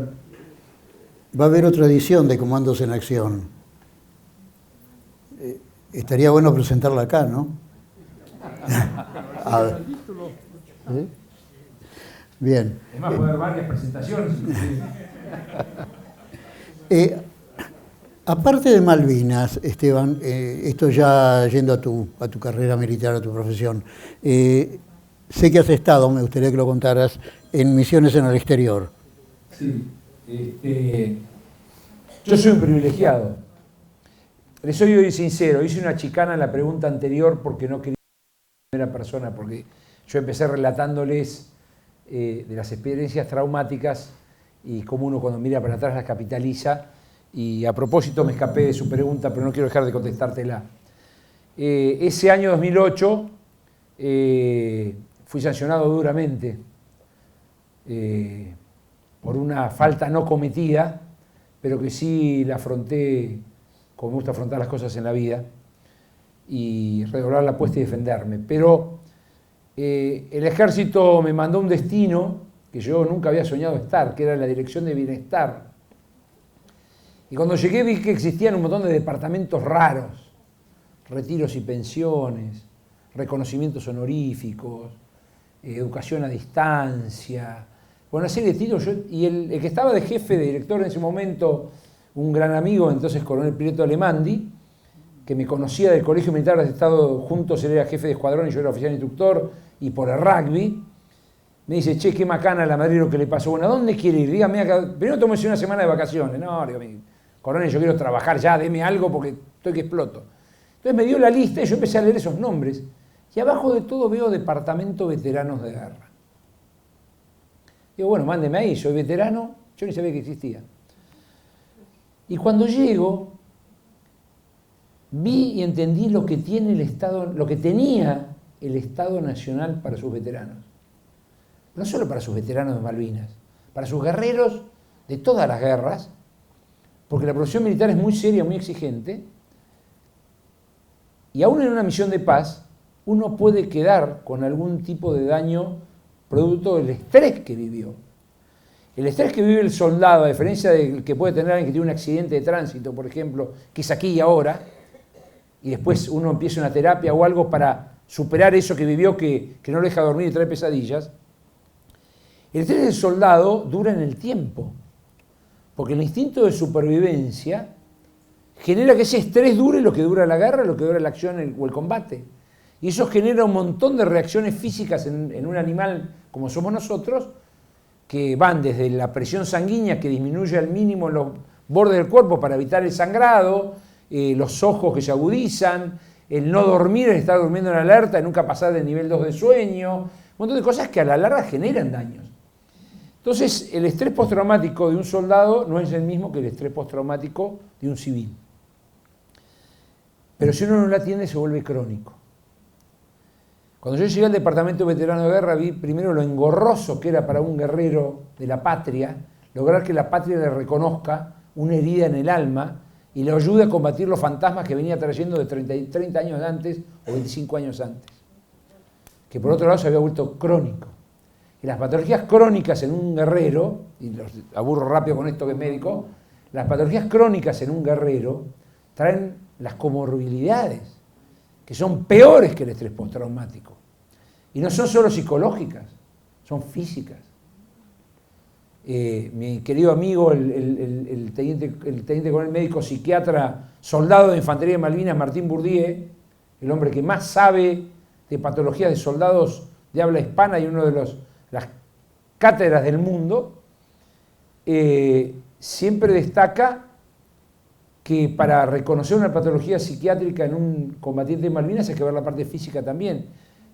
Va a haber otra edición de Comandos en Acción. Estaría bueno presentarla acá, ¿no? A ver. ¿Sí? Bien. Además puede haber varias presentaciones. Aparte de Malvinas, Esteban, esto ya yendo a tu carrera militar, a tu profesión, sé que has estado, me gustaría que lo contaras, en misiones en el exterior. Sí, yo soy un privilegiado. Les soy hoy sincero, hice una chicana en la pregunta anterior porque no quería en primera persona, porque yo empecé relatándoles de las experiencias traumáticas y cómo uno cuando mira para atrás las capitaliza. Y a propósito me escapé de su pregunta, pero no quiero dejar de contestártela. Ese año 2008 fui sancionado duramente por una falta no cometida, pero que sí la afronté como me gusta afrontar las cosas en la vida, y redoblar la apuesta y defenderme. Pero el ejército me mandó un destino que yo nunca había soñado estar, que era la Dirección de Bienestar. Y cuando llegué vi que existían un montón de departamentos raros, retiros y pensiones, reconocimientos honoríficos, educación a distancia, bueno, una serie de títulos. Y el que estaba de jefe, de director en ese momento, un gran amigo, entonces coronel Pireto Alemandi, que me conocía del Colegio Militar de Estado, juntos él era jefe de escuadrón y yo era oficial instructor, y por el rugby, me dice, che, qué macana la Madrid lo que le pasó. Bueno, ¿a dónde quiere ir? Dígame acá. Primero tómese una semana de vacaciones. No, digo, coronel, yo quiero trabajar ya, deme algo porque estoy que exploto. Entonces me dio la lista y yo empecé a leer esos nombres. Y abajo de todo veo Departamento Veteranos de Guerra. Digo, bueno, mándeme ahí, soy veterano, yo ni sabía que existía. Y cuando llego, vi y entendí lo que tiene el Estado, lo que tenía el Estado Nacional para sus veteranos. No solo para sus veteranos de Malvinas, para sus guerreros de todas las guerras, porque la profesión militar es muy seria, muy exigente, y aún en una misión de paz, uno puede quedar con algún tipo de daño producto del estrés que vivió. El estrés que vive el soldado, a diferencia del que puede tener alguien que tiene un accidente de tránsito, por ejemplo, que es aquí y ahora, y después uno empieza una terapia o algo para superar eso que vivió que no lo deja dormir y trae pesadillas, el estrés del soldado dura en el tiempo, porque el instinto de supervivencia genera que ese estrés dure lo que dura la guerra, lo que dura la acción o el combate. Y eso genera un montón de reacciones físicas en un animal como somos nosotros, que van desde la presión sanguínea que disminuye al mínimo en los bordes del cuerpo para evitar el sangrado, los ojos que se agudizan, el no dormir, el estar durmiendo en alerta, nunca pasar del nivel 2 de sueño, un montón de cosas que a la larga generan daños. Entonces, el estrés postraumático de un soldado no es el mismo que el estrés postraumático de un civil. Pero si uno no lo atiende, se vuelve crónico. Cuando yo llegué al Departamento de Veteranos de Guerra, vi primero lo engorroso que era para un guerrero de la patria lograr que la patria le reconozca una herida en el alma y le ayude a combatir los fantasmas que venía trayendo de 30 años antes o 25 años antes, que por otro lado se había vuelto crónico. Y las patologías crónicas en un guerrero, y los aburro rápido con esto que es médico, las patologías crónicas en un guerrero traen las comorbilidades, que son peores que el estrés postraumático. Y no son solo psicológicas, son físicas. Mi querido amigo, el teniente coronel médico psiquiatra, soldado de infantería de Malvinas, Martín Bourdieu, el hombre que más sabe de patologías de soldados de habla hispana y uno de las cátedras del mundo, siempre destaca que para reconocer una patología psiquiátrica en un combatiente de Malvinas hay que ver la parte física también.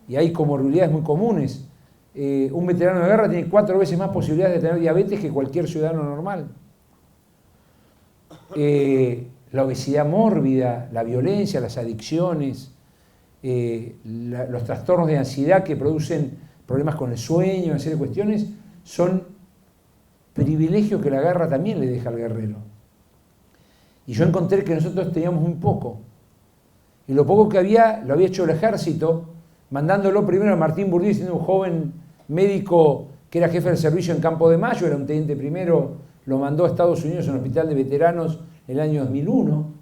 Y hay comorbilidades muy comunes. Un veterano de guerra tiene 4 veces más posibilidades de tener diabetes que cualquier ciudadano normal. La obesidad mórbida, la violencia, las adicciones, los trastornos de ansiedad que producen problemas con el sueño, una serie de cuestiones, son privilegios que la guerra también le deja al guerrero. Y yo encontré que nosotros teníamos muy poco. Y lo poco que había, lo había hecho el ejército, mandándolo primero a Martín Bourdieu, siendo un joven médico que era jefe del servicio en Campo de Mayo, era un teniente primero, lo mandó a Estados Unidos en un hospital de veteranos en el año 2001.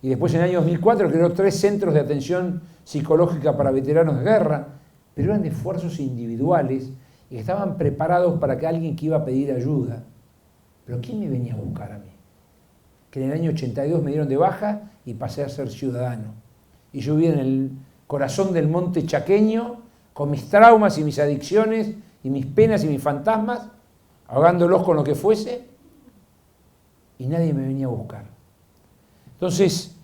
Y después en el año 2004 creó 3 centros de atención psicológica para veteranos de guerra, pero eran de esfuerzos individuales y estaban preparados para que alguien que iba a pedir ayuda. Pero ¿quién me venía a buscar a mí? que en el año 82 me dieron de baja y pasé a ser ciudadano. Y yo vivía en el corazón del monte chaqueño, con mis traumas y mis adicciones, y mis penas y mis fantasmas, ahogándolos con lo que fuese, y nadie me venía a buscar. Entonces,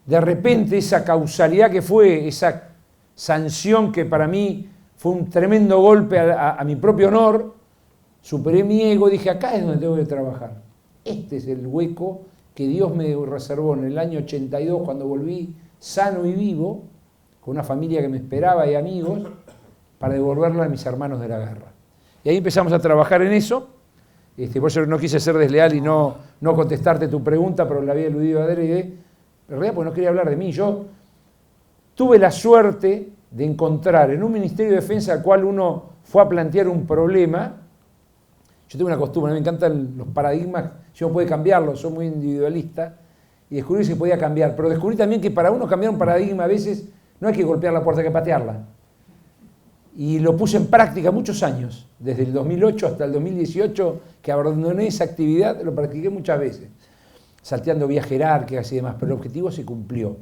de repente esa causalidad que fue, esa sanción que para mí fue un tremendo golpe a mi propio honor, superé mi ego, dije, acá es donde tengo que trabajar. Este es el hueco que Dios me reservó en el año 82, cuando volví sano y vivo, con una familia que me esperaba y amigos, para devolverla a mis hermanos de la guerra. Y ahí empezamos a trabajar en eso. Por eso no quise ser desleal y no contestarte tu pregunta, pero la había eludido adrede. En realidad, porque no quería hablar de mí. Yo tuve la suerte de encontrar en un Ministerio de Defensa al cual uno fue a plantear un problema. Yo tengo una costumbre, me encantan los paradigmas, si uno puede cambiarlos, soy muy individualista, y descubrí que se podía cambiar. Pero descubrí también que para uno cambiar un paradigma a veces no hay que golpear la puerta, hay que patearla. Y lo puse en práctica muchos años, desde el 2008 hasta el 2018, que abandoné esa actividad, lo practiqué muchas veces, salteando vías jerárquicas y demás, pero el objetivo se cumplió.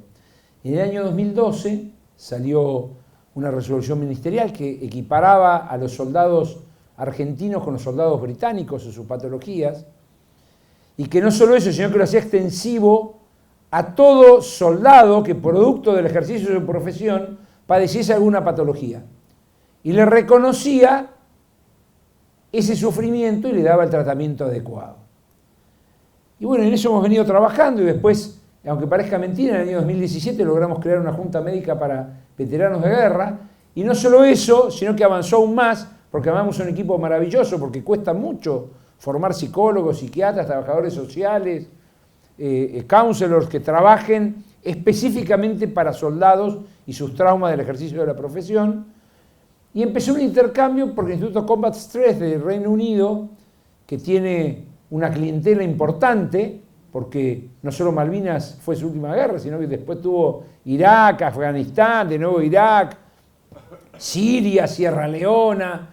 En el año 2012 salió una resolución ministerial que equiparaba a los soldados argentinos con los soldados británicos en sus patologías, y que no solo eso, sino que lo hacía extensivo a todo soldado que producto del ejercicio de su profesión padeciese alguna patología. Y le reconocía ese sufrimiento y le daba el tratamiento adecuado. Y bueno, en eso hemos venido trabajando y después, aunque parezca mentira, en el año 2017 logramos crear una junta médica para veteranos de guerra, y no solo eso, sino que avanzó aún más, porque armamos un equipo maravilloso, porque cuesta mucho formar psicólogos, psiquiatras, trabajadores sociales, counselors que trabajen específicamente para soldados y sus traumas del ejercicio de la profesión. Y empezó un intercambio porque el Instituto Combat Stress del Reino Unido, que tiene una clientela importante, porque no solo Malvinas fue su última guerra, sino que después tuvo Irak, Afganistán, de nuevo Irak, Siria, Sierra Leona,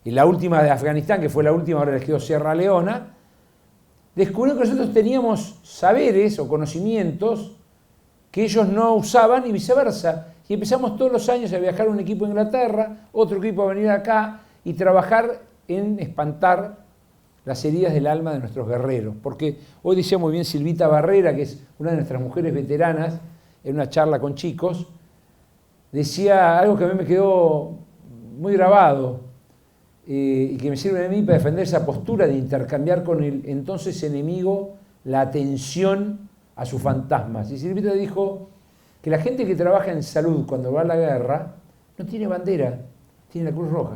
y la última de Afganistán, que fue la última, ahora les quedó Sierra Leona, descubrió que nosotros teníamos saberes o conocimientos que ellos no usaban y viceversa. Y empezamos todos los años a viajar un equipo a Inglaterra, otro equipo a venir acá y trabajar en espantar las heridas del alma de nuestros guerreros. Porque hoy decía muy bien Silvita Barrera, que es una de nuestras mujeres veteranas, en una charla con chicos, decía algo que a mí me quedó muy grabado y que me sirve a mí para defender esa postura de intercambiar con el entonces enemigo la atención a sus fantasmas. Y Silvita dijo que la gente que trabaja en salud cuando va a la guerra no tiene bandera, tiene la Cruz Roja.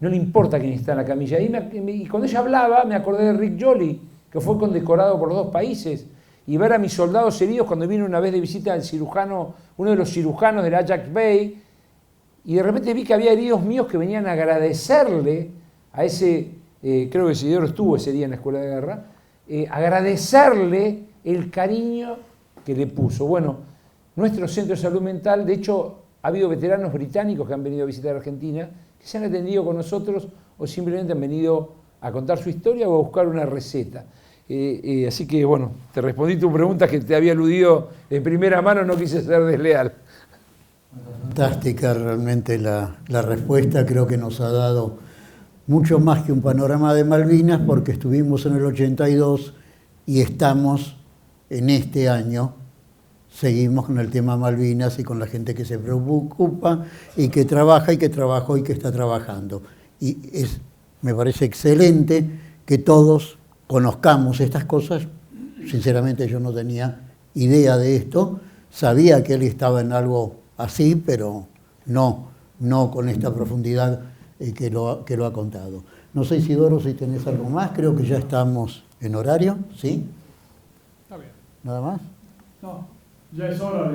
No le importa quién está en la camilla. Y cuando ella hablaba me acordé de Rick Jolie, que fue condecorado por los dos países, y ver a mis soldados heridos cuando vine una vez de visita al cirujano, uno de los cirujanos de la Ajax Bay, y de repente vi que había heridos míos que venían a agradecerle a ese, creo que Isidoro estuvo ese día en la escuela de guerra, agradecerle el cariño que le puso. Bueno, nuestro centro de salud mental, de hecho, ha habido veteranos británicos que han venido a visitar Argentina, que se han atendido con nosotros o simplemente han venido a contar su historia o a buscar una receta. Así que, bueno, te respondí tu pregunta que te había aludido de primera mano, no quise ser desleal. Fantástica realmente la respuesta, creo que nos ha dado mucho más que un panorama de Malvinas, porque estuvimos en el 82 y estamos en este año, seguimos con el tema Malvinas y con la gente que se preocupa y que trabaja y que trabajó y que está trabajando. Y me parece excelente que todos conozcamos estas cosas. Sinceramente yo no tenía idea de esto, sabía que él estaba en algo así, pero no con esta profundidad que lo ha contado. No sé, Isidoro, si tenés algo más, creo que ya estamos en horario, ¿sí? Está bien. ¿Nada más? No, ya es hora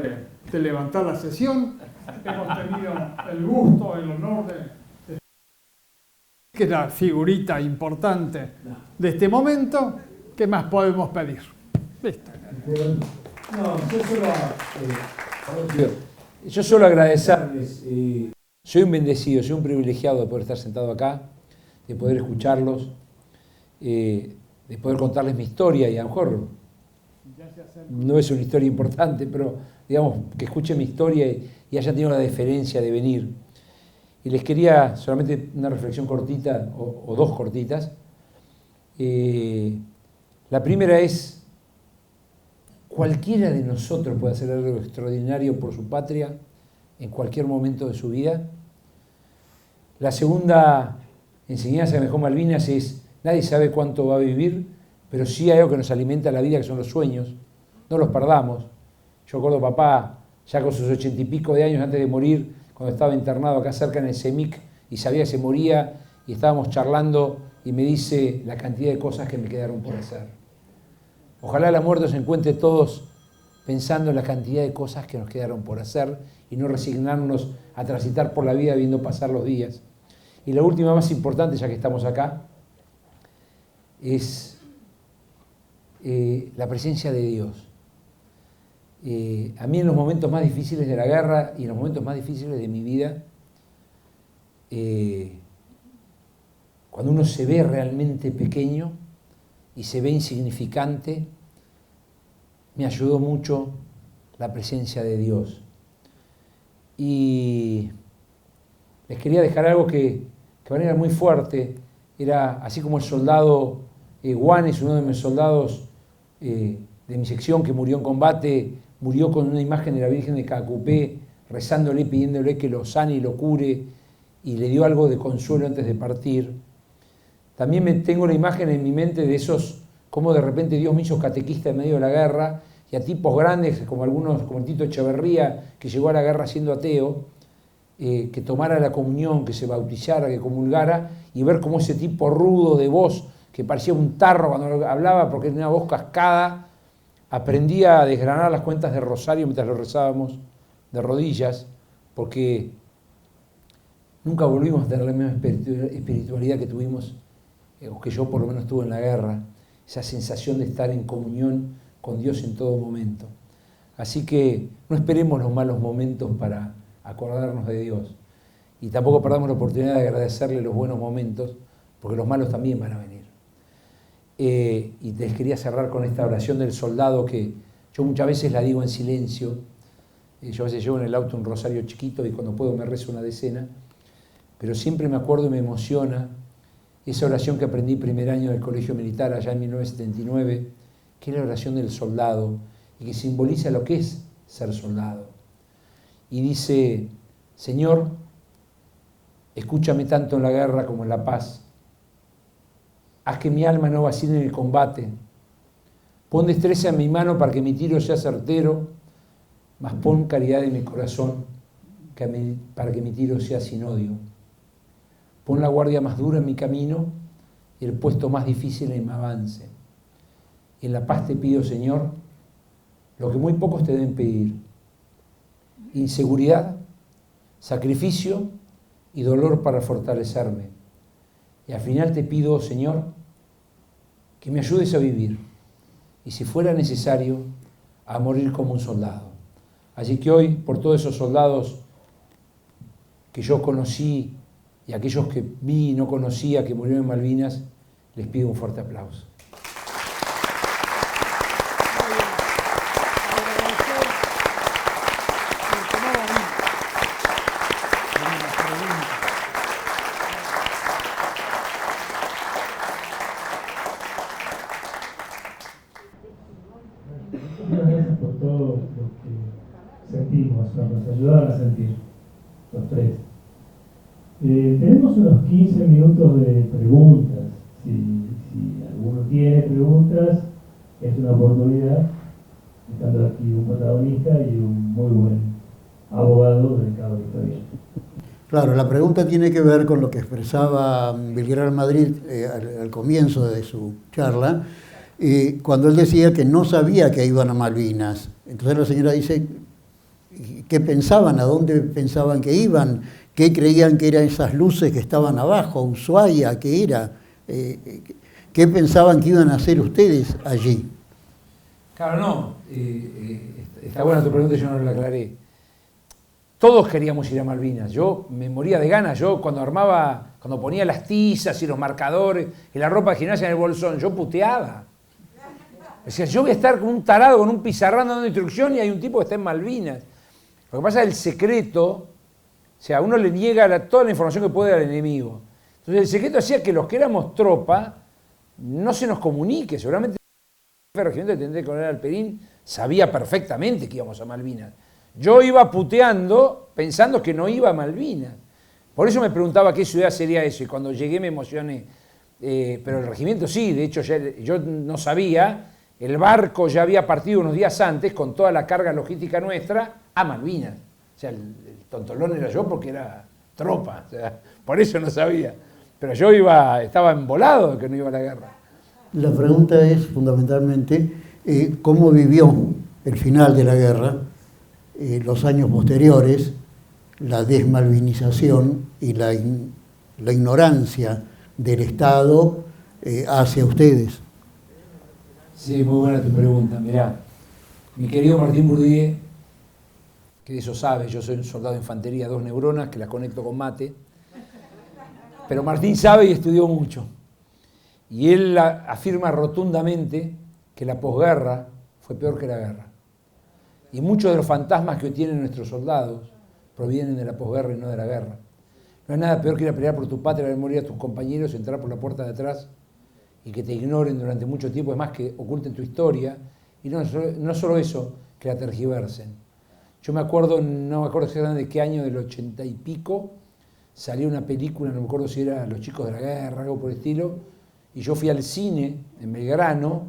de levantar la sesión. Hemos tenido el gusto, el honor de que es la figurita importante de este momento. ¿Qué más podemos pedir? Listo. No, yo solo agradecerles. Soy un bendecido, soy un privilegiado de poder estar sentado acá, de poder escucharlos, de de poder contarles mi historia, y a lo mejor no es una historia importante, pero digamos que escuchen mi historia y hayan tenido la deferencia de venir. Y les quería solamente una reflexión cortita, o dos cortitas. La primera es, cualquiera de nosotros puede hacer algo extraordinario por su patria en cualquier momento de su vida. La segunda enseñanza que me dejó Malvinas es, nadie sabe cuánto va a vivir, pero sí hay algo que nos alimenta la vida, que son los sueños. No los perdamos. Yo recuerdo papá, ya con sus 80 y pico de años antes de morir, cuando estaba internado acá cerca en el CEMIC y sabía que se moría, y estábamos charlando y me dice la cantidad de cosas que me quedaron por hacer. Ojalá la muerte nos encuentre todos pensando en la cantidad de cosas que nos quedaron por hacer y no resignarnos a transitar por la vida viendo pasar los días. Y la última, más importante, ya que estamos acá, es la presencia de Dios. A mí en los momentos más difíciles de la guerra y en los momentos más difíciles de mi vida, cuando uno se ve realmente pequeño y se ve insignificante, me ayudó mucho la presencia de Dios. Y les quería dejar algo que de manera muy fuerte, era así como el soldado Guanes, uno de mis soldados de mi sección que murió en combate, murió con una imagen de la Virgen de Cacupé, rezándole, pidiéndole que lo sane y lo cure, y le dio algo de consuelo antes de partir. También tengo la imagen en mi mente de esos, como de repente Dios me hizo catequista en medio de la guerra, y a tipos grandes, como algunos, como el Tito Echeverría, que llegó a la guerra siendo ateo, que tomara la comunión, que se bautizara, que comulgara, y ver cómo ese tipo rudo de voz, que parecía un tarro cuando hablaba, porque tenía una voz cascada, aprendía a desgranar las cuentas de rosario mientras lo rezábamos de rodillas, porque nunca volvimos a tener la misma espiritualidad que tuvimos, o que yo por lo menos tuve en la guerra, esa sensación de estar en comunión con Dios en todo momento. Así que no esperemos los malos momentos para acordarnos de Dios, y tampoco perdamos la oportunidad de agradecerle los buenos momentos, porque los malos también van a venir. Y les quería cerrar con esta oración del soldado que yo muchas veces la digo en silencio. Yo a veces llevo en el auto un rosario chiquito y cuando puedo me rezo una decena, pero siempre me acuerdo y me emociona esa oración que aprendí primer año del colegio militar allá en 1979, que es la oración del soldado y que simboliza lo que es ser soldado. Y dice: Señor, escúchame tanto en la guerra como en la paz. Haz que mi alma no vacile en el combate. Pon destreza en mi mano para que mi tiro sea certero, mas pon caridad en mi corazón para que mi tiro sea sin odio. Pon la guardia más dura en mi camino y el puesto más difícil en mi avance. En la paz te pido, Señor, lo que muy pocos te deben pedir: inseguridad, sacrificio y dolor para fortalecerme. Y al final te pido, Señor, que me ayudes a vivir, y si fuera necesario, a morir como un soldado. Así que hoy, por todos esos soldados que yo conocí y aquellos que vi y no conocía que murieron en Malvinas, les pido un fuerte aplauso. Nos ayudaron a sentir, los tres. Tenemos unos 15 minutos de preguntas. Si alguno tiene preguntas, es una oportunidad, estando aquí un protagonista y un muy buen abogado del cabo Victoria. Claro, la pregunta tiene que ver con lo que expresaba Belgrano Madrid al comienzo de su charla, cuando él decía que no sabía que iban a Malvinas. Entonces la señora dice: ¿qué pensaban? ¿A dónde pensaban que iban? ¿Qué creían que eran esas luces que estaban abajo? ¿Ushuaia? ¿Qué era? ¿Qué pensaban que iban a hacer ustedes allí? Claro, no. Está buena tu pregunta, yo no la aclaré. todos queríamos ir a Malvinas. Yo me moría de ganas. Yo cuando ponía las tizas y los marcadores y la ropa de gimnasia en el bolsón, yo puteaba. Decía, yo voy a estar con un tarado, con un pizarrón dando instrucción y hay un tipo que está en Malvinas. Lo que pasa es el secreto, o sea, uno le niega toda la información que puede al enemigo. Entonces el secreto hacía que los que éramos tropa no se nos comunique. Seguramente el regimiento de Teniente Coronel Alperín sabía perfectamente que íbamos a Malvinas. Yo iba puteando pensando que no iba a Malvinas. Por eso me preguntaba qué ciudad sería eso y cuando llegué me emocioné. Pero el regimiento sí, de hecho yo no sabía, el barco ya había partido unos días antes con toda la carga logística nuestra a Malvinas. O sea, el tontolón era yo porque era tropa, o sea, por eso no sabía. Pero yo estaba embolado de que no iba a la guerra. La pregunta es fundamentalmente cómo vivió el final de la guerra, los años posteriores, la desmalvinización y la ignorancia del Estado hacia ustedes. Sí, muy buena tu pregunta. Mirá, mi querido Martín Bourdieu, que de eso sabe, yo soy un soldado de infantería, 2 neuronas que las conecto con mate, pero Martín sabe y estudió mucho. Y él afirma rotundamente que la posguerra fue peor que la guerra. Y muchos de los fantasmas que hoy tienen nuestros soldados provienen de la posguerra y no de la guerra. No hay nada peor que ir a pelear por tu patria, ver morir a tus compañeros, entrar por la puerta de atrás y que te ignoren durante mucho tiempo, es más que oculten tu historia, y no solo eso, que la tergiversen. Yo no me acuerdo exactamente de qué año, del 80 y pico, salió una película, no me acuerdo si era Los chicos de la guerra, algo por el estilo, y yo fui al cine en Belgrano,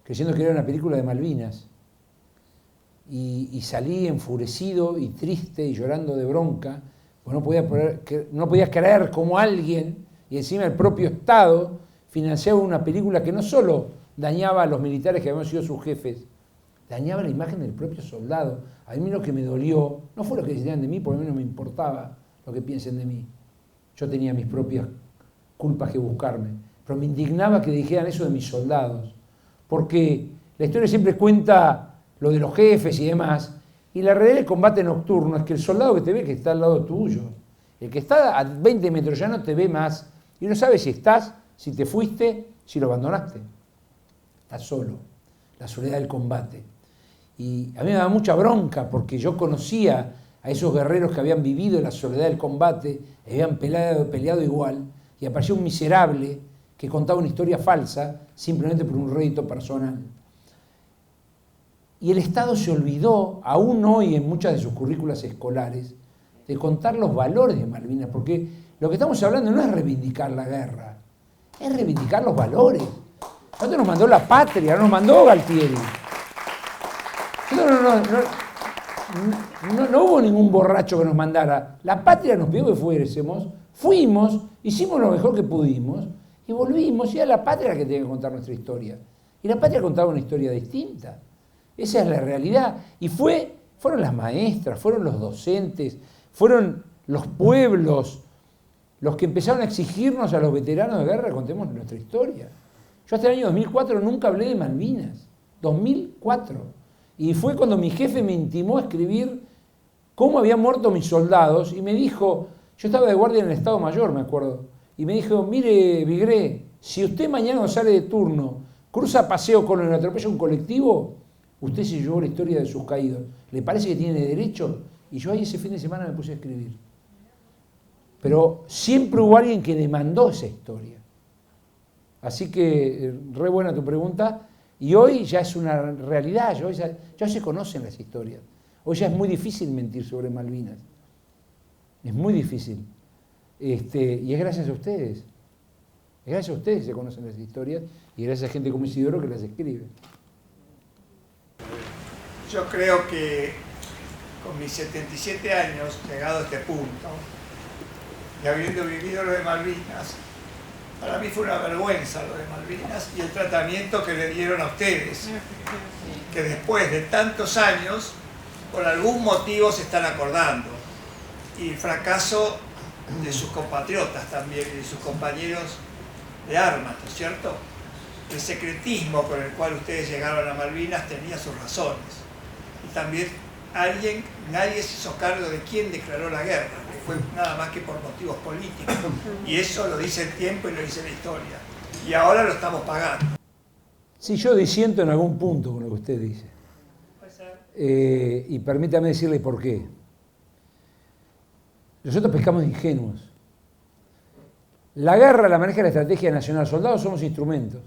creyendo que era una película de Malvinas, y salí enfurecido y triste y llorando de bronca, porque no podía creer cómo alguien, y encima el propio Estado, financiaba una película que no solo dañaba a los militares que habían sido sus jefes, dañaba la imagen del propio soldado. A mí lo que me dolió no fue lo que decían de mí, porque a mí no me importaba lo que piensen de mí. Yo tenía mis propias culpas que buscarme, pero me indignaba que dijeran eso de mis soldados, porque la historia siempre cuenta lo de los jefes y demás, y la realidad del combate nocturno es que el soldado que te ve que está al lado tuyo, el que está a 20 metros ya no te ve más, y no sabe si estás, si te fuiste, si lo abandonaste. Estás solo, la soledad del combate. Y a mí me daba mucha bronca porque yo conocía a esos guerreros que habían vivido la soledad del combate, habían peleado igual, y apareció un miserable que contaba una historia falsa simplemente por un rédito personal. Y el Estado se olvidó, aún hoy en muchas de sus currículas escolares, de contar los valores de Malvinas, porque lo que estamos hablando no es reivindicar la guerra, es reivindicar los valores. Nosotros nos mandó la patria, nos mandó Galtieri. No hubo ningún borracho que nos mandara. La patria nos pidió que fuésemos, fuimos, hicimos lo mejor que pudimos y volvimos. Y era la patria la que tenía que contar nuestra historia. Y la patria contaba una historia distinta. Esa es la realidad. Y fueron las maestras, fueron los docentes, fueron los pueblos los que empezaron a exigirnos a los veteranos de guerra que contemos nuestra historia. Yo hasta el año 2004 nunca hablé de Malvinas. 2004. Y fue cuando mi jefe me intimó a escribir cómo habían muerto mis soldados y me dijo, yo estaba de guardia en el Estado Mayor, me acuerdo, y me dijo, mire, Vigré, si usted mañana no sale de turno, cruza Paseo Colón y atropella un colectivo, usted se llevó la historia de sus caídos. ¿Le parece que tiene derecho? Y yo ahí ese fin de semana me puse a escribir. Pero siempre hubo alguien que demandó esa historia. Así que, re buena tu pregunta. Y hoy ya es una realidad, ya se conocen las historias. Hoy ya es muy difícil mentir sobre Malvinas. Es muy difícil. Y es gracias a ustedes. Es gracias a ustedes que se conocen las historias y gracias a gente como Isidoro que las escribe. Yo creo que con mis 77 años, llegado a este punto, y habiendo vivido lo de Malvinas, para mí fue una vergüenza lo de Malvinas y el tratamiento que le dieron a ustedes, que después de tantos años, por algún motivo se están acordando. Y el fracaso de sus compatriotas también y de sus compañeros de armas, ¿no es cierto? El secretismo con el cual ustedes llegaron a Malvinas tenía sus razones. Y también nadie se hizo cargo de quién declaró la guerra, que fue nada más que por motivos políticos. Y eso lo dice el tiempo y lo dice la historia. Y ahora lo estamos pagando. Sí, yo disiento en algún punto con lo que usted dice. Y permítame decirle por qué. Nosotros pescamos ingenuos. La guerra la maneja la estrategia nacional. Soldados somos instrumentos.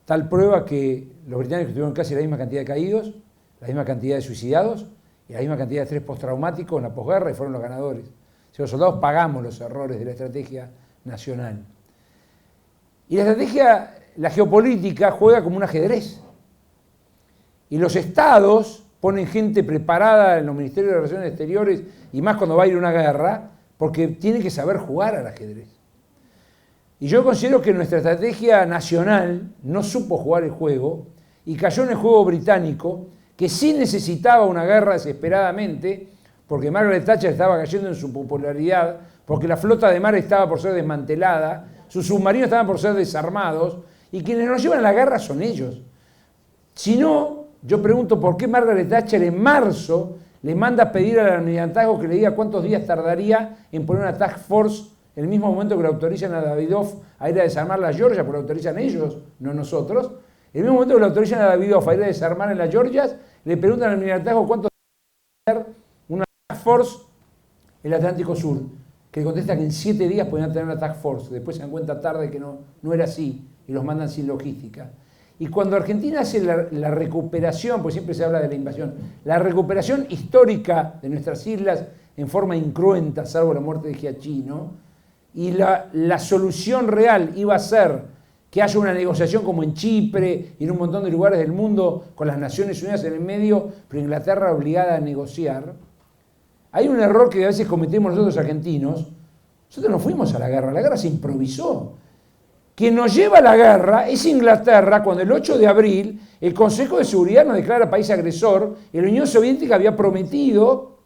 Tal prueba que los británicos tuvieron casi la misma cantidad de caídos, la misma cantidad de suicidados y la misma cantidad de estrés postraumático en la posguerra y fueron los ganadores. Si los soldados pagamos los errores de la estrategia nacional. Y la estrategia, la geopolítica juega como un ajedrez. Y los estados ponen gente preparada en los ministerios de Relaciones Exteriores y más cuando va a ir una guerra, porque tienen que saber jugar al ajedrez. Y yo considero que nuestra estrategia nacional no supo jugar el juego y cayó en el juego británico, que sí necesitaba una guerra desesperadamente, porque Margaret Thatcher estaba cayendo en su popularidad, porque la flota de mar estaba por ser desmantelada, sus submarinos estaban por ser desarmados, y quienes nos llevan a la guerra son ellos. Si no, yo pregunto por qué Margaret Thatcher en marzo le manda a pedir al almirantazgo que le diga cuántos días tardaría en poner una task force en el mismo momento que le autorizan a Davidoff a ir a desarmar la Georgia, porque lo autorizan ellos, no nosotros. En el mismo momento que le autorizan a Davidoff a ir a desarmar en las Georgias, le preguntan al almirantazgo cuánto tardaría una task force en el Atlántico Sur, que contesta que en 7 días podían tener una task force. Después se dan cuenta tarde que no era así y los mandan sin logística. Y cuando Argentina hace la recuperación, pues siempre se habla de la invasión, la recuperación histórica de nuestras islas en forma incruenta, salvo la muerte de Giachino, y la solución real iba a ser que haya una negociación como en Chipre y en un montón de lugares del mundo con las Naciones Unidas en el medio, pero Inglaterra obligada a negociar. Hay un error que a veces cometemos nosotros argentinos. Nosotros no fuimos a la guerra se improvisó. Quien nos lleva a la guerra es Inglaterra, cuando el 8 de abril el Consejo de Seguridad nos declara país agresor y la Unión Soviética había prometido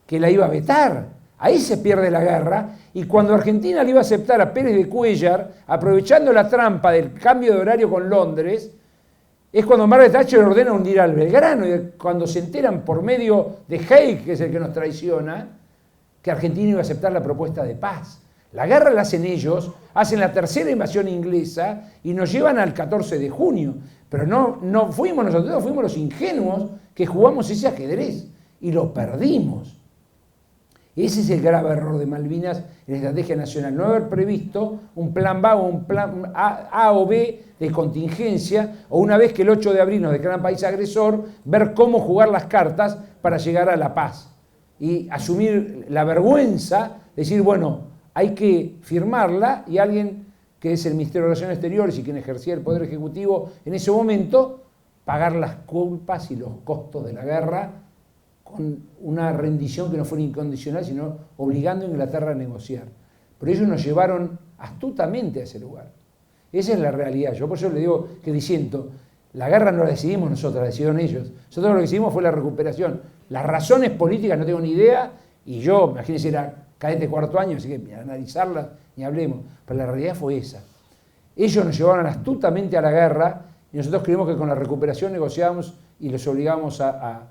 que la iba a vetar. Ahí se pierde la guerra, y cuando Argentina le iba a aceptar a Pérez de Cuéllar, aprovechando la trampa del cambio de horario con Londres, es cuando Margaret Thatcher ordena hundir al Belgrano, y cuando se enteran por medio de Haig, que es el que nos traiciona, que Argentina iba a aceptar la propuesta de paz. La guerra la hacen ellos, hacen la tercera invasión inglesa y nos llevan al 14 de junio. Pero no fuimos nosotros, fuimos los ingenuos que jugamos ese ajedrez y lo perdimos. Ese es el grave error de Malvinas en la estrategia nacional, no haber previsto un plan A o un plan A o B de contingencia, o una vez que el 8 de abril nos declaran país agresor, ver cómo jugar las cartas para llegar a la paz. Y asumir la vergüenza, decir, bueno, hay que firmarla, y alguien que es el Ministerio de Relaciones Exteriores y quien ejercía el Poder Ejecutivo en ese momento, pagar las culpas y los costos de la guerra con una rendición que no fuera incondicional, sino obligando a Inglaterra a negociar. Pero ellos nos llevaron astutamente a ese lugar. Esa es la realidad. Yo por eso le digo que diciendo, la guerra no la decidimos nosotros, la decidieron ellos. Nosotros lo que decidimos fue la recuperación. Las razones políticas no tengo ni idea, y yo, imagínense, era cadete de 4º año, así que analizarlas ni hablemos. Pero la realidad fue esa. Ellos nos llevaron astutamente a la guerra, y nosotros creemos que con la recuperación negociábamos y los obligamos a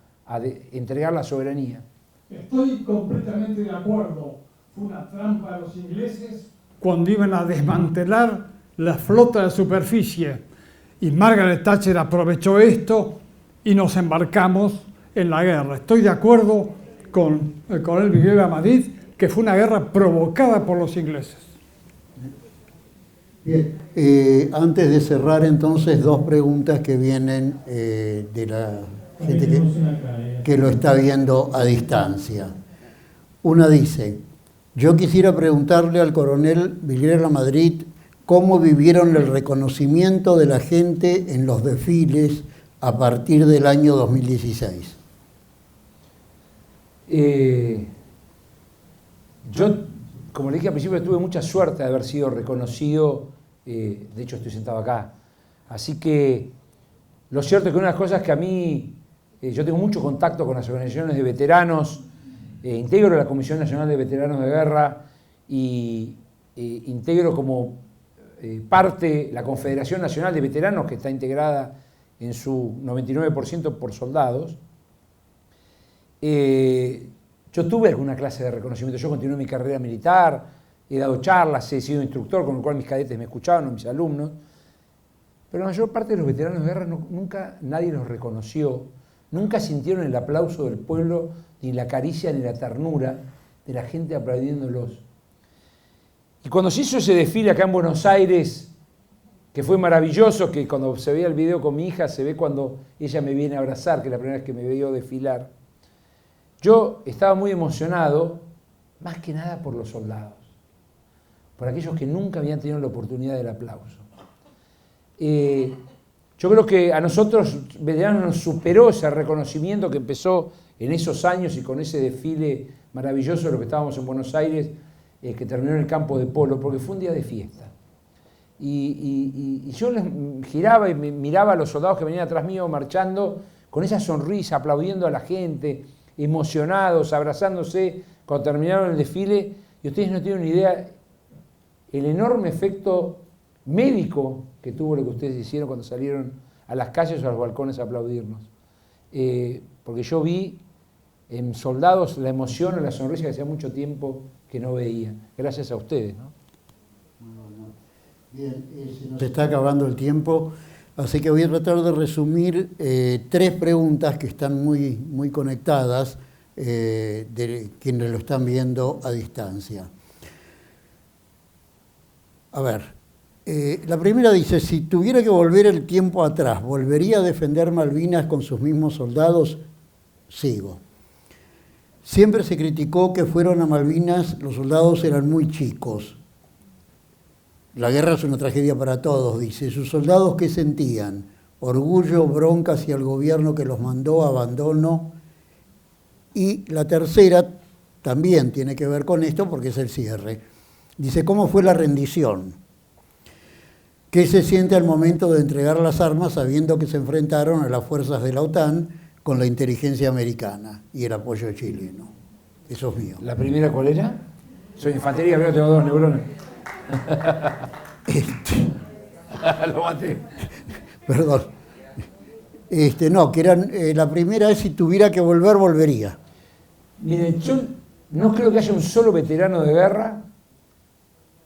entregar la soberanía. Estoy completamente de acuerdo. Fue una trampa de los ingleses cuando iban a desmantelar la flota de superficie. Y Margaret Thatcher aprovechó esto y nos embarcamos en la guerra. Estoy de acuerdo con el coronel Miguel Amadid que fue una guerra provocada por los ingleses. Bien, antes de cerrar entonces, 2 preguntas que vienen de la gente que lo está viendo a distancia. Una dice, yo quisiera preguntarle al coronel Miguel Amadrid cómo vivieron el reconocimiento de la gente en los desfiles a partir del año 2016. Yo, como le dije al principio, tuve mucha suerte de haber sido reconocido, de hecho estoy sentado acá. Así que lo cierto es que una de las cosas que a mí, yo tengo mucho contacto con las organizaciones de veteranos, integro la Comisión Nacional de Veteranos de Guerra y integro como parte la Confederación Nacional de Veteranos, que está integrada en su 99% por soldados. Yo tuve alguna clase de reconocimiento, yo continué mi carrera militar, he dado charlas, he sido instructor, con lo cual mis cadetes me escuchaban, o mis alumnos, pero la mayor parte de los veteranos de guerra nunca nadie los reconoció, nunca sintieron el aplauso del pueblo, ni la caricia, ni la ternura de la gente aplaudiéndolos. Y cuando se hizo ese desfile acá en Buenos Aires, que fue maravilloso, que cuando se veía el video con mi hija, se ve cuando ella me viene a abrazar, que es la primera vez que me veo desfilar, yo estaba muy emocionado, más que nada por los soldados, por aquellos que nunca habían tenido la oportunidad del aplauso. Yo creo que a nosotros, veteranos, nos superó ese reconocimiento que empezó en esos años y con ese desfile maravilloso de lo que estábamos en Buenos Aires, que terminó en el campo de polo, porque fue un día de fiesta. Y yo les giraba y miraba a los soldados que venían atrás mío marchando con esa sonrisa, aplaudiendo a la gente, emocionados, abrazándose cuando terminaron el desfile, y ustedes no tienen ni idea el enorme efecto médico que tuvo lo que ustedes hicieron cuando salieron a las calles o a los balcones a aplaudirnos. Porque yo vi en soldados la emoción o la sonrisa que hacía mucho tiempo que no veía. Gracias a ustedes, ¿no? Bien, se nos está acabando el tiempo, así que voy a tratar de resumir 3 preguntas que están muy conectadas de quienes lo están viendo a distancia. A ver, la primera dice, si tuviera que volver el tiempo atrás, ¿volvería a defender Malvinas con sus mismos soldados? Sigo. Siempre se criticó que fueron a Malvinas, los soldados eran muy chicos. La guerra es una tragedia para todos, dice. ¿Sus soldados qué sentían? Orgullo, bronca hacia el gobierno que los mandó, abandono. Y la tercera también tiene que ver con esto porque es el cierre. Dice, ¿cómo fue la rendición? ¿Qué se siente al momento de entregar las armas sabiendo que se enfrentaron a las fuerzas de la OTAN con la inteligencia americana y el apoyo chileno? Eso es mío. ¿La primera cuál era? Soy infantería, pero tengo 2 neuronas. Lo maté. Perdón. No, que eran, la primera es si tuviera que volver, volvería. Miren, yo no creo que haya un solo veterano de guerra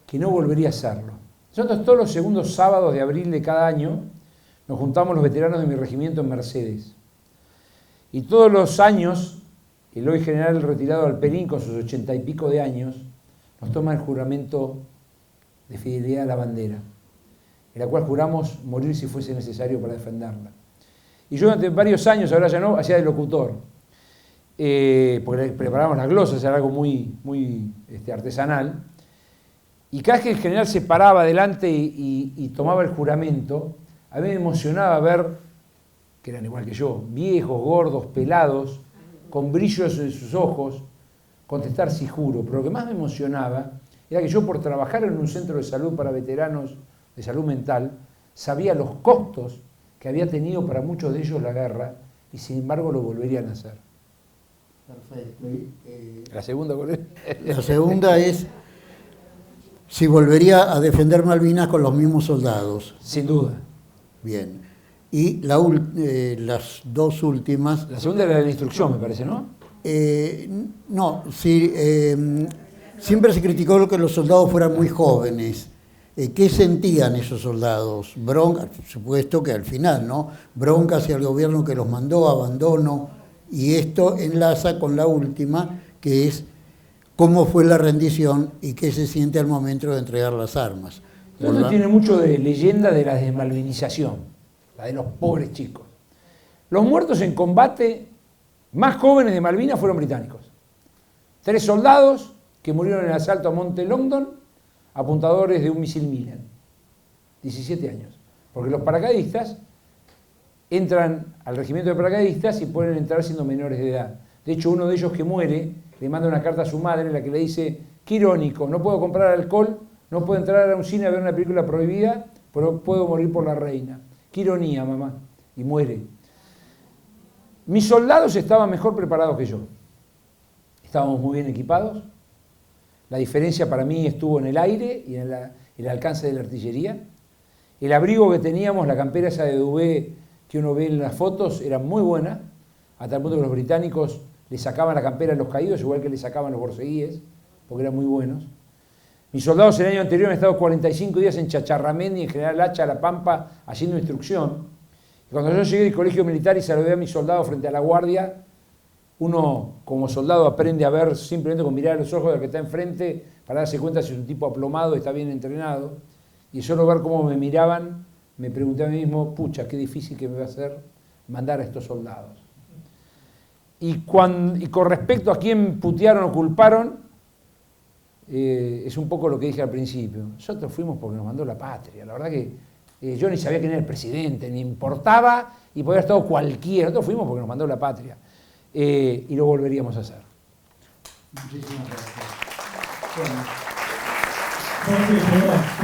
que no volvería a hacerlo. Nosotros todos los segundos sábados de abril de cada año nos juntamos los veteranos de mi regimiento en Mercedes. Y todos los años, el hoy general retirado Alperín, con sus 80 y pico de años, nos toma el juramento de fidelidad a la bandera, en la cual juramos morir si fuese necesario para defenderla. Y yo durante varios años, ahora ya no, hacía de locutor, porque preparábamos las glosas, era algo muy artesanal, y cada vez que el general se paraba adelante y tomaba el juramento, a mí me emocionaba ver, que eran igual que yo, viejos, gordos, pelados, con brillos en sus ojos, contestar sí juro. Pero lo que más me emocionaba era que yo, por trabajar en un centro de salud para veteranos de salud mental, sabía los costos que había tenido para muchos de ellos la guerra, y sin embargo lo volverían a hacer. Perfecto. ¿La segunda cuál es? La segunda es si volvería a defender Malvinas con los mismos soldados. Sin duda. Bien. Y las 2 últimas... La segunda era la instrucción, me parece, ¿no? No, sí, siempre se criticó que los soldados fueran muy jóvenes. ¿Qué sentían esos soldados? Bronca, por supuesto que al final, ¿no? Bronca hacia el gobierno que los mandó, abandono, y esto enlaza con la última, que es cómo fue la rendición y qué se siente al momento de entregar las armas. Esto tiene mucho de leyenda de la desmalvinización, la de los pobres chicos. Los muertos en combate más jóvenes de Malvinas fueron británicos. 3 soldados que murieron en el asalto a Monte Longdon, apuntadores de un misil Milan. 17 años. Porque los paracaidistas entran al regimiento de paracaidistas y pueden entrar siendo menores de edad. De hecho, uno de ellos que muere le manda una carta a su madre en la que le dice, qué irónico, no puedo comprar alcohol, no puedo entrar a un cine a ver una película prohibida, pero puedo morir por la reina. Qué ironía, mamá. Y muere. Mis soldados estaban mejor preparados que yo. Estábamos muy bien equipados. La diferencia para mí estuvo en el aire y en el alcance de la artillería. El abrigo que teníamos, la campera esa de Duvé, que uno ve en las fotos eran muy buenas, hasta el punto que los británicos le sacaban la campera a los caídos, igual que le sacaban los borceguíes, porque eran muy buenos. Mis soldados el año anterior han estado 45 días en Chacharramendi, en General Hacha, La Pampa, haciendo instrucción. Y cuando yo llegué al colegio militar y saludé a mis soldados frente a la guardia, uno como soldado aprende a ver simplemente con mirar a los ojos del que está enfrente para darse cuenta si es un tipo aplomado, está bien entrenado. Y solo ver cómo me miraban, me pregunté a mí mismo, pucha, qué difícil que me va a hacer mandar a estos soldados. Y con respecto a quién putearon o culparon, es un poco lo que dije al principio. Nosotros fuimos porque nos mandó la patria. La verdad que yo ni sabía quién era el presidente, ni importaba, y podía haber estado cualquiera. Nosotros fuimos porque nos mandó la patria. Y lo volveríamos a hacer. Muchísimas gracias.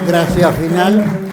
Gracias, final.